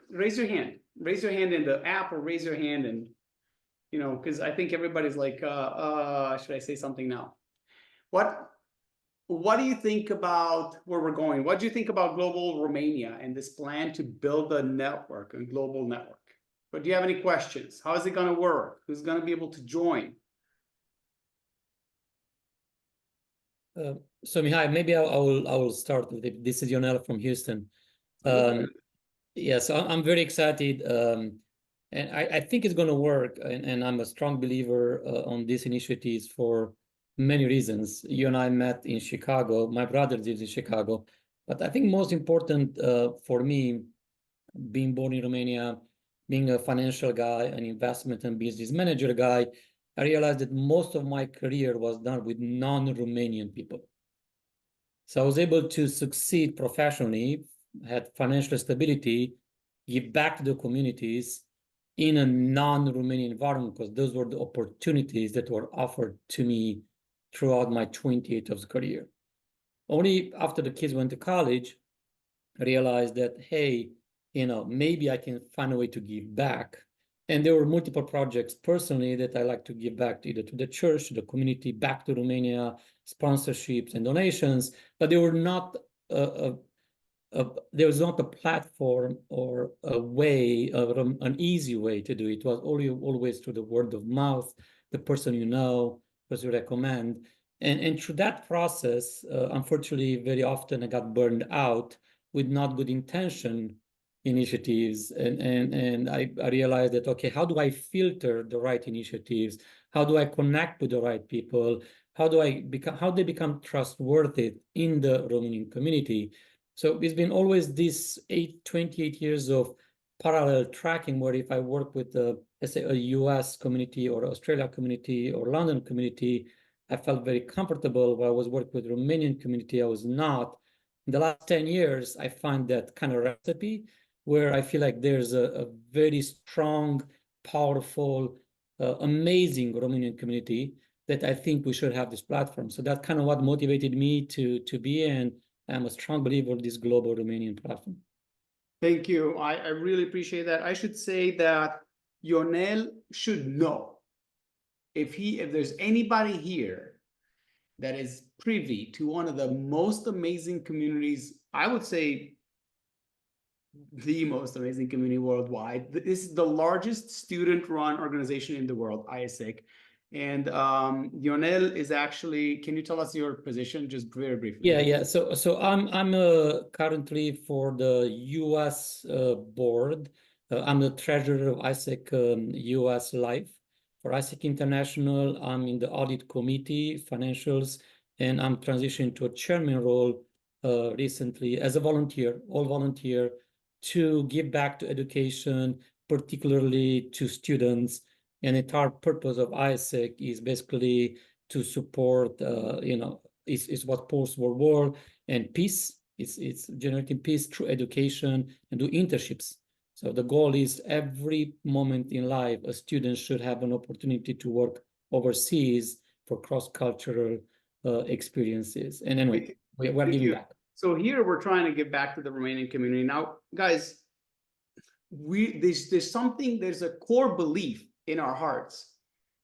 raise your hand. Raise your hand in the app, or raise your hand and, you know, because I think everybody's like, should I say something now? What do you think about where we're going? What do you think about Global Romania and this plan to build a network, a global network? But do you have any questions? How is it going to work? Who's going to be able to join? So Mihai, maybe I will start with it. This is Ionel from Houston. Yeah, so I'm very excited, and I think it's going to work, and I'm a strong believer on these initiatives for many reasons. You and I met in Chicago. My brother lives in Chicago, but I think most important for me, being born in Romania, being a financial guy, an investment and business manager guy, I realized that most of my career was done with non-Romanian people. So I was able to succeed professionally, had financial stability, give back to the communities in a non-Romanian environment, because those were the opportunities that were offered to me throughout my 28 of career. Only after the kids went to college, I realized that, hey, maybe I can find a way to give back. And there were multiple projects personally that I like to give back to either to the church, to the community, back to Romania, sponsorships and donations, but they were not there was not a platform or a way, an easy way to do it. It was always through the word of mouth, the person you know, person you recommend. And through that process, unfortunately, very often I got burned out with not good intention initiatives. And I realized that, okay, how do I filter the right initiatives? How do I connect with the right people? How they become trustworthy in the Romanian community? So it's been always this 28 years of parallel tracking, where if I work with let's say a US community or Australia community or London community, I felt very comfortable. While I was working with Romanian community, I was not. In the last 10 years, I find that kind of recipe where I feel like there's a very strong, powerful, amazing Romanian community that I think we should have this platform. So that's kind of what motivated me to be, and I'm a strong believer of this global Romanian platform. Thank you. I really appreciate that. I should say that Ionel should know if there's anybody here that is privy to one of the most amazing communities, I would say the most amazing community worldwide. This is the largest student-run organization in the world, ISEC. And Ionel is actually, can you tell us your position just very briefly? Yeah. So I'm currently for the US board. I'm the treasurer of ISEC US Life. For ISEC International, I'm in the audit committee, financials, and I'm transitioning to a chairman role recently as a volunteer, all volunteer, to give back to education, particularly to students. And the entire purpose of ISEC is basically to support, is what post-World War and peace. It's generating peace through education and do internships. So the goal is every moment in life, a student should have an opportunity to work overseas for cross-cultural experiences. And anyway, we're giving back. So here we're trying to give back to the Romanian community. Now, guys, there's a core belief in our hearts.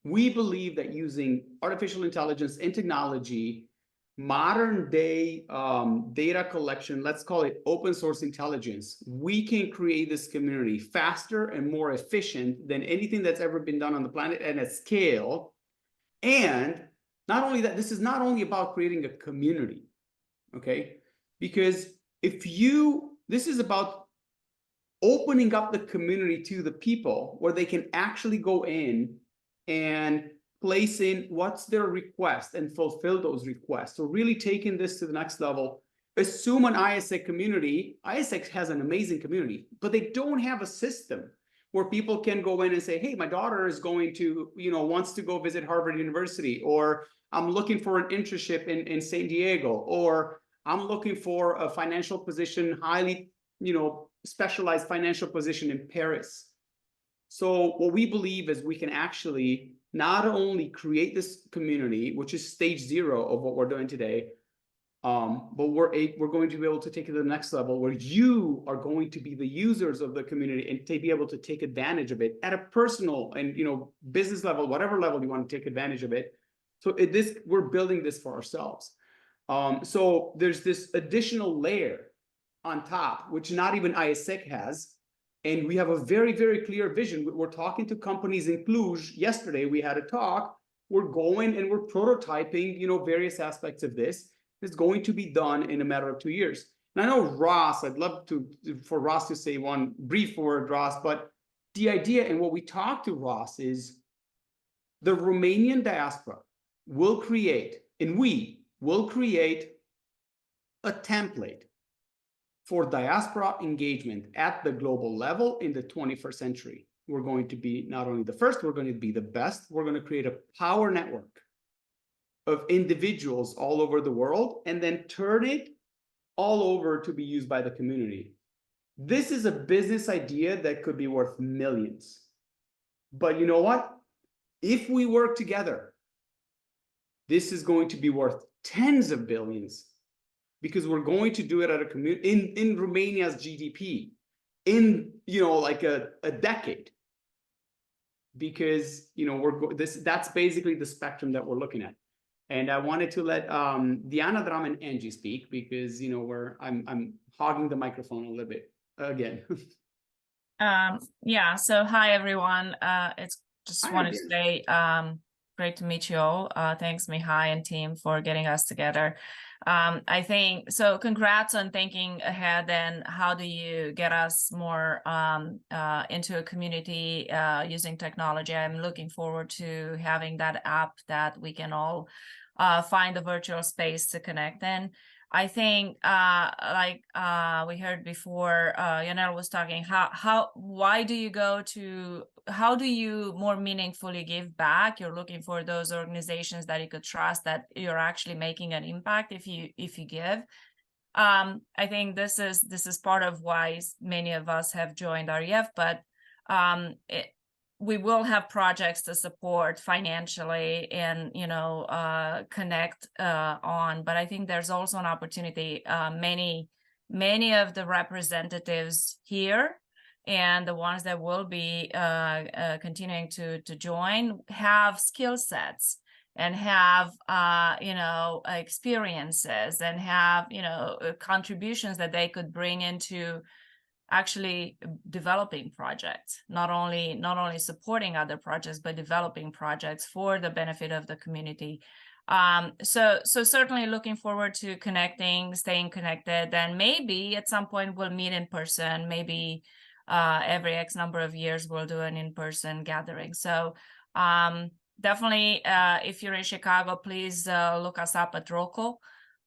We believe that using artificial intelligence and technology, modern day data collection, let's call it open source intelligence, we can create this community faster and more efficient than anything that's ever been done on the planet and at scale. And not only that, this is not only about creating a community, okay? Because this is about opening up the community to the people where they can actually go in and place in what's their request and fulfill those requests. So really taking this to the next level. Assume an ISEC community. ISEC has an amazing community, but they don't have a system where people can go in and say, hey, my daughter is going to, wants to go visit Harvard University, or I'm looking for an internship in San Diego, or I'm looking for a financial position, highly, specialized financial position in Paris. So what we believe is we can actually not only create this community, which is stage 0 of what we're doing today, but we're going to be able to take it to the next level where you are going to be the users of the community and to be able to take advantage of it at a personal and business level, whatever level you want to take advantage of it. So we're building this for ourselves. So there's this additional layer on top, which not even ISEC has. And we have a very, very clear vision. We're talking to companies in Cluj. Yesterday, we had a talk. We're going and we're prototyping, various aspects of this. It's going to be done in a matter of 2 years. And I know Ross, I'd love for Ross to say one brief word, Ross, but the idea and what we talked to Ross is the Romanian diaspora will create, and we will create a template for diaspora engagement at the global level in the 21st century. We're going to be not only the first, we're going to be the best. We're going to create a power network of individuals all over the world and then turn it all over to be used by the community. This is a business idea that could be worth millions. But you know what? If we work together, this is going to be worth tens of billions, because we're going to do it at a community in Romania's GDP in, you know, like a decade. Because, you know, that's basically the spectrum that we're looking at. And I wanted to let Diana, Dram, and Angie speak, because, you know, I'm hogging the microphone a little bit again. Yeah, so hi everyone. It's just Hi, wanted to Diana. say great to meet you all. Thanks Mihai and team for getting us together. I think so. Congrats on thinking ahead and how do you get us more into a community using technology. I'm looking forward to having that app that we can all find a virtual space to connect in. I think we heard before, Yanel was talking, why do you how do you more meaningfully give back? You're looking for those organizations that you could trust, that you're actually making an impact if you give. I think this is part of why many of us have joined REF, but we will have projects to support financially and, you know, connect on. But I think there's also an opportunity. Many of the representatives here and the ones that will be continuing to join have skill sets and have, you know, experiences and have, you know, contributions that they could bring into actually developing projects, not only supporting other projects, but developing projects for the benefit of the community. So certainly looking forward to connecting, staying connected, and maybe at some point we'll meet in person. Maybe every X number of years we'll do an in-person gathering. So definitely, if you're in Chicago, please look us up at ROCO.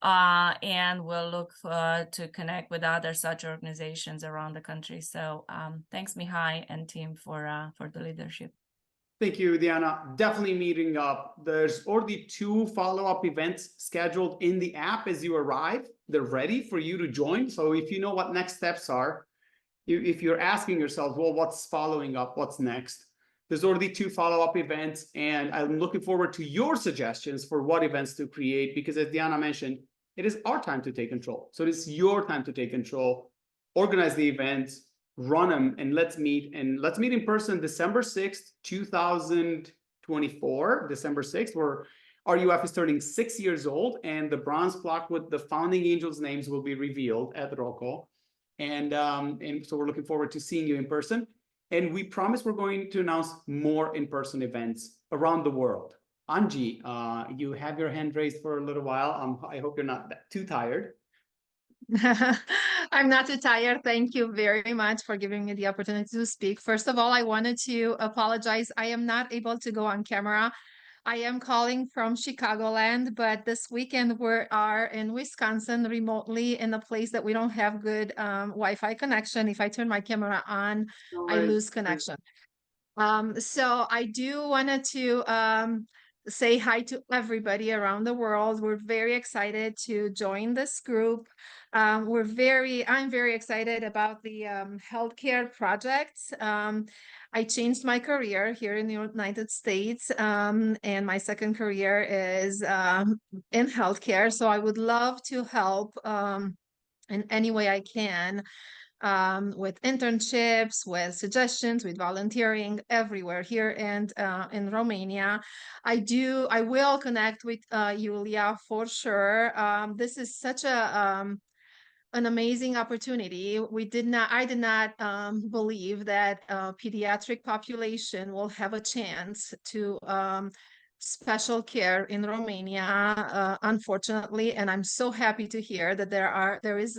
And we'll look to connect with other such organizations around the country. So thanks, Mihai and team for the leadership. Thank you, Diana. Definitely meeting up. There's already 2 follow-up events scheduled in the app as you arrive. They're ready for you to join. So if you know what next steps are, if you're asking yourself, well, what's following up? What's next? There's already 2 follow-up events, and I'm looking forward to your suggestions for what events to create, because as Diana mentioned, it is our time to take control. So it's your time to take control, organize the events, run them, and let's meet. And let's meet in person December 6th, 2024, December 6th, where RUF is turning 6 years old, and the bronze plaque with the founding angels' names will be revealed at ROCO. And so we're looking forward to seeing you in person. And we promise we're going to announce more in-person events around the world. Angie, you have your hand raised for a little while. I hope you're not too tired. I'm not too tired. Thank you very much for giving me the opportunity to speak. First of all, I wanted to apologize. I am not able to go on camera. I am calling from Chicagoland, but this weekend we are in Wisconsin remotely in a place that we don't have good Wi-Fi connection. If I turn my camera on, I lose connection. So I do wanted to say hi to everybody around the world. We're very excited to join this group. I'm very excited about the healthcare project. I changed my career here in the United States, and my second career is in healthcare. So I would love to help in any way I can. With internships, with suggestions, with volunteering everywhere here and in Romania. I will connect with Julia for sure. This is such an amazing opportunity. I did not believe that pediatric population will have a chance to special care in Romania, unfortunately, and I'm so happy to hear that there is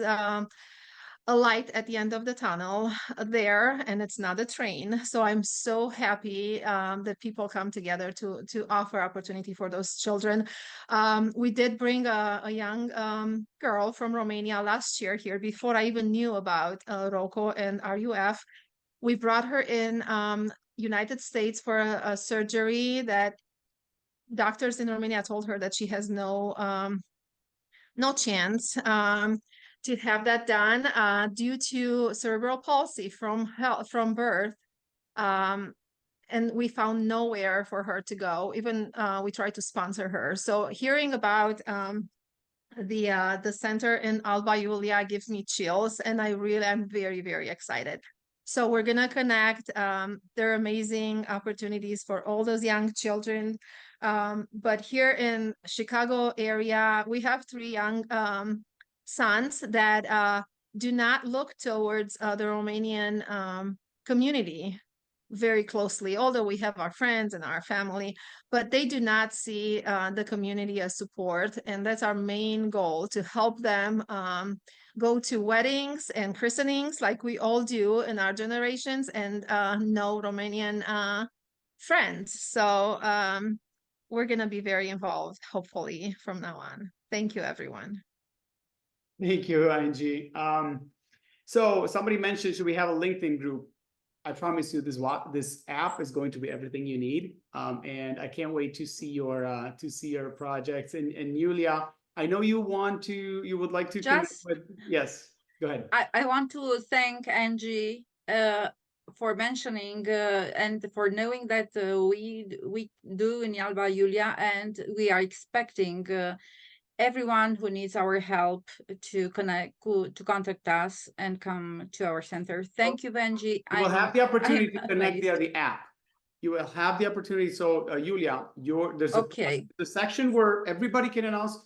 a light at the end of the tunnel there, and it's not a train. So I'm so happy that people come together to offer opportunity for those children. We did bring a young girl from Romania last year here before I even knew about ROCO and RUF. We brought her in United States for a surgery that doctors in Romania told her that she has no chance to have that done due to cerebral palsy from birth. And we found nowhere for her to go. Even we tried to sponsor her. So hearing about the center in Alba Iulia gives me chills, and I'm very, very excited. So we're gonna connect. There are amazing opportunities for all those young children. But here in Chicago area, we have 3 young sons that do not look towards the Romanian community very closely, although we have our friends and our family, but they do not see the community as support. And that's our main goal, to help them go to weddings and christenings like we all do in our generations, and know Romanian friends. So we're going to be very involved, hopefully, from now on. Thank you, everyone. Thank you, Angie. So somebody mentioned, should we have a LinkedIn group? I promise you, this app is going to be everything you need, and I can't wait to see your projects. And Yulia, I know you would like to connect with. Yes, go ahead. I want to thank Angie for mentioning and for knowing that we do in Alba Iulia, and we are expecting everyone who needs our help to contact us and come to our center. Thank you, Benji. You will have the opportunity to connect via the app. You will have the opportunity. So, Yulia, there's the section where everybody can announce.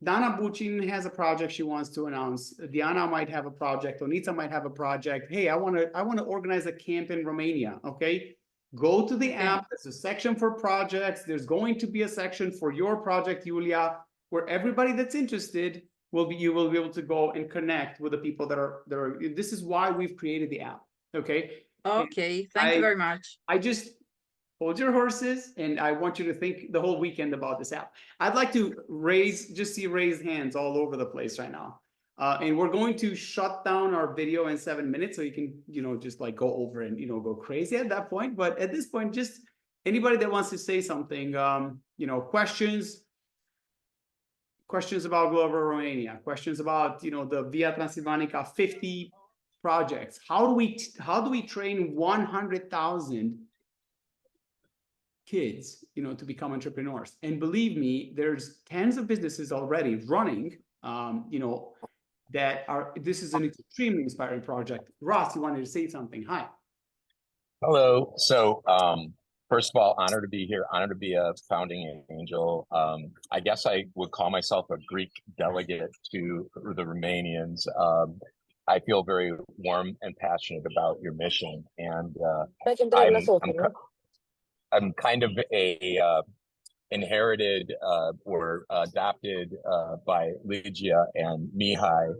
Dana Bucin has a project she wants to announce. Diana might have a project. Onita might have a project. Hey, I want to organize a camp in Romania. Okay, go to the app. There's a section for projects. There's going to be a section for your project, Yulia, where everybody that's interested you will be able to go and connect with the people that are. This is why we've created the app. Okay. Okay. Thank you very much. I just hold your horses, and I want you to think the whole weekend about this app. I'd like to see raised hands all over the place right now. And we're going to shut down our video in 7 minutes, so you can, just like go over and, go crazy at that point. But at this point, just anybody that wants to say something, questions about Global Romania, questions about, the Via Transilvanica 50 projects. How do we train 100,000 kids, to become entrepreneurs? And believe me, there's tens of businesses already running, this is an extremely inspiring project. Ross, you wanted to say something. Hi. Hello. So, first of all, honored to be here, honored to be a founding angel. I guess I would call myself a Greek delegate to the Romanians. I feel very warm and passionate about your mission, and I'm kind of a inherited or adopted by Ligia and Mihai.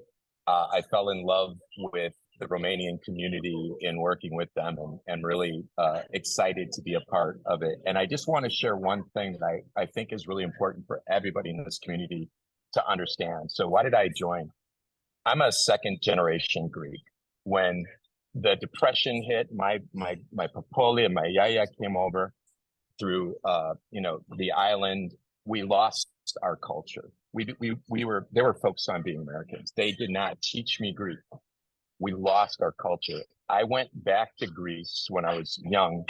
I fell in love with the Romanian community in working with them, and really excited to be a part of it. And I just want to share one thing that I think is really important for everybody in this community to understand. So why did I join? I'm a second generation Greek. When the depression hit, my Papoli and my Yaya came over through the island. We lost our culture. They were focused on being Americans. They did not teach me Greek. We lost our culture. I went back to Greece when I was young,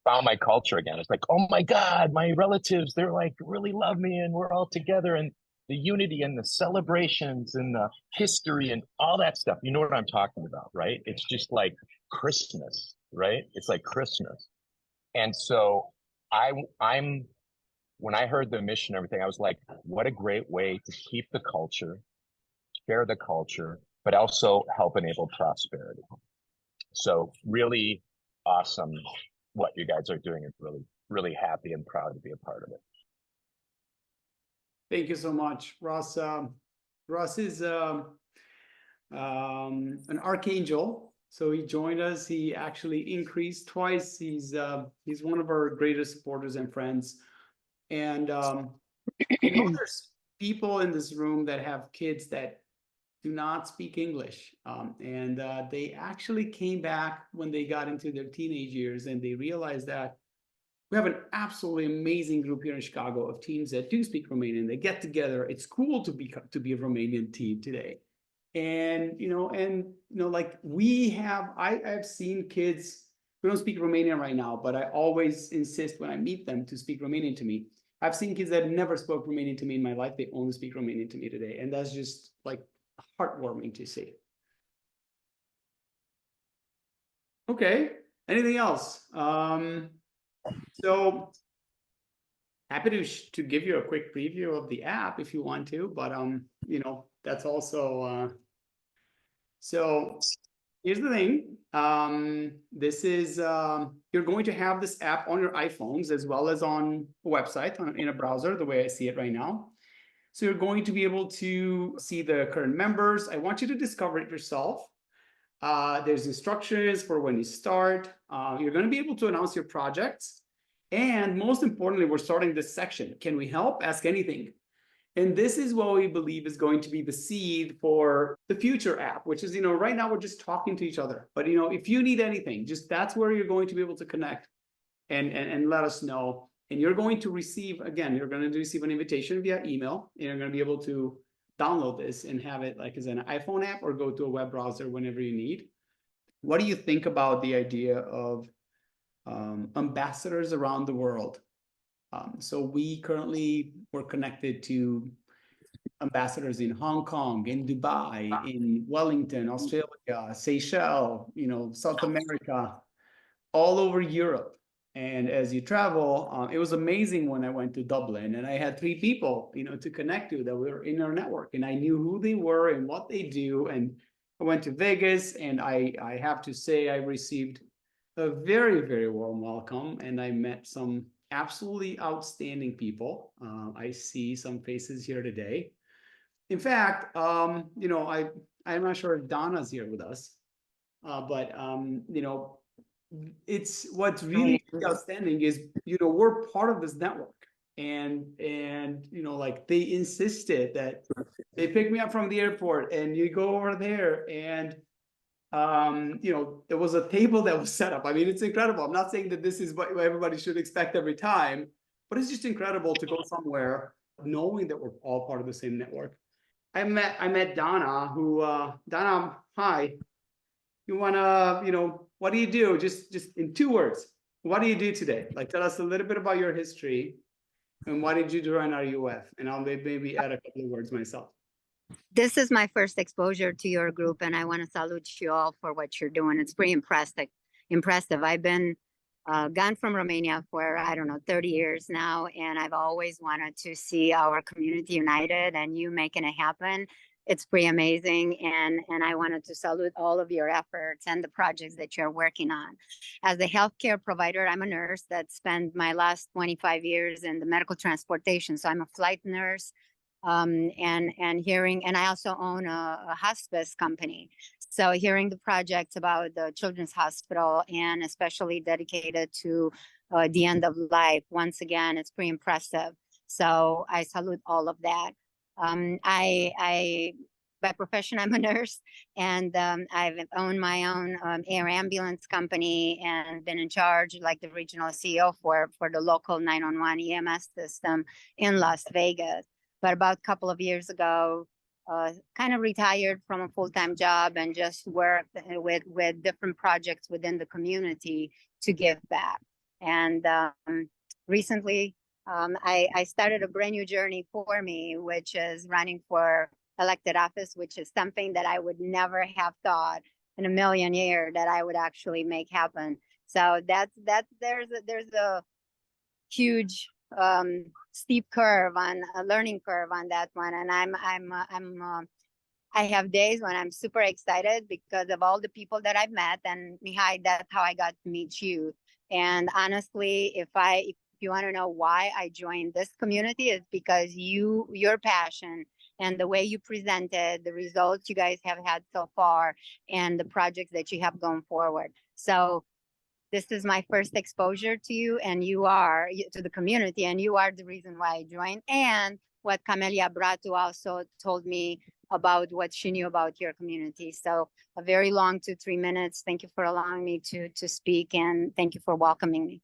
found my culture again. It's like, oh my God, my relatives, they're like really love me, and we're all together, and the unity and the celebrations and the history and all that stuff. You know what I'm talking about, right? It's just like Christmas, right? It's like Christmas. And so when I heard the mission and everything, I was like, what a great way to keep the culture, share the culture, but also help enable prosperity. So really awesome what you guys are doing. It's really really happy and proud to be a part of it. Thank you so much, Ross. Ross is an archangel, so he joined us. He actually increased twice. He's one of our greatest supporters and friends. And there's people in this room that have kids that do not speak English, and they actually came back when they got into their teenage years, and they realized that we have an absolutely amazing group here in Chicago of teams that do speak Romanian. They get together. It's cool to be a Romanian team today. And like I've seen kids who don't speak Romanian right now, but I always insist when I meet them to speak Romanian to me. I've seen kids that never spoke Romanian to me in my life. They only speak Romanian to me today. And that's just like heartwarming to see. Okay, anything else? So happy to give you a quick preview of the app if you want to, but that's also so here's the thing. This is you're going to have this app on your iPhones as well as on a website in a browser, the way I see it right now. So you're going to be able to see the current members. I want you to discover it yourself. There's instructions for when you start. You're going to be able to announce your projects. And most importantly, we're starting this section. Can we help? Ask anything. And this is what we believe is going to be the seed for the future app, which is, right now we're just talking to each other. But, if you need anything, just that's where you're going to be able to connect and let us know. And you're going to receive, again, you're going to receive an invitation via email. And you're going to be able to download this and have it like as an iPhone app or go to a web browser whenever you need. What do you think about the idea of ambassadors around the world? So we're connected to ambassadors in Hong Kong, in Dubai, in Wellington, Australia, Seychelles, South America, all over Europe. And as you travel, it was amazing when I went to Dublin and I had 3 people, to connect to that were in our network, and I knew who they were and what they do. And I went to Vegas, and I have to say I received a very, very warm welcome, and I met some absolutely outstanding people. I see some faces here today. In fact, I'm not sure if Donna's here with us, but it's what's really outstanding is we're part of this network, and like they insisted that they pick me up from the airport, and you go over there, and there was a table that was set up. I mean, it's incredible. I'm not saying that this is what everybody should expect every time, but it's just incredible to go somewhere knowing that we're all part of the same network. I met Donna, who Donna, hi. You wanna, what do you do? Just in 2 words, what do you do today? Like, tell us a little bit about your history and what did you do on RUF? And I'll maybe add a couple of words myself. This is my first exposure to your group, and I want to salute you all for what you're doing. It's pretty impressive. I've been gone from Romania for, 30 years now, and I've always wanted to see our community united, and you making it happen. It's pretty amazing, and I wanted to salute all of your efforts and the projects that you're working on. As a healthcare provider, I'm a nurse that spent my last 25 years in the medical transportation, so I'm a flight nurse. And I also own a hospice company. So hearing the projects about the Children's Hospital, and especially dedicated to the end of life, once again, it's pretty impressive. So I salute all of that. By profession, I'm a nurse, and I've owned my own air ambulance company and been in charge, like the regional CEO for the local 911 EMS system in Las Vegas. But about a couple of years ago, kind of retired from a full-time job and just worked with different projects within the community to give back. And recently, I started a brand new journey for me, which is running for elected office, which is something that I would never have thought in a million years that I would actually make happen. So there's a huge steep curve on a learning curve on that one, and I have days when I'm super excited because of all the people that I've met, and Mihai, that's how I got to meet you. And honestly, if you want to know why I joined this community, it's because your passion and the way you presented, the results you guys have had so far, and the projects that you have going forward. So this is my first exposure to you, and to the community, and you are the reason why I joined. And what Camelia Bratu also told me about what she knew about your community. So a very long 2-3 minutes. Thank you for allowing me to speak, and thank you for welcoming me.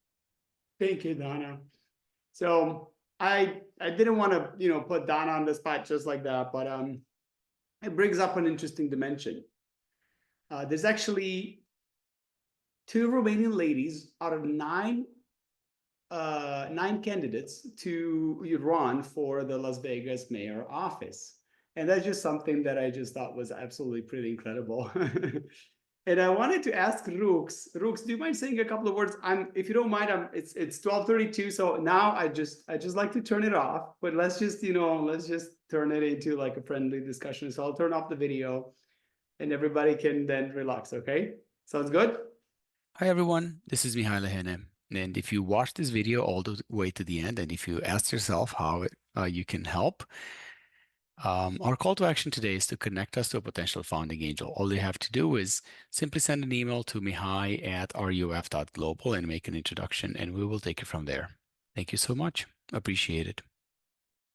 Thank you, Donna. So I didn't want to, put Donna on the spot just like that, but it brings up an interesting dimension. There's actually 2 Romanian ladies out of 9 candidates to run for the Las Vegas mayor office. And that's just something that I just thought was absolutely pretty incredible. And I wanted to ask Rooks. Rooks, do you mind saying a couple of words? If you don't mind, it's 12:32, so now I just like to turn it off. But let's just turn it into like a friendly discussion. So I'll turn off the video, and everybody can then relax. Okay, sounds good. Hi everyone, this is Mihail Lehene. And if you watch this video all the way to the end, and if you ask yourself how you can help, our call to action today is to connect us to a potential founding angel. All you have to do is simply send an email to mihai@ruf.global and make an introduction, and we will take it from there. Thank you so much. Appreciate it.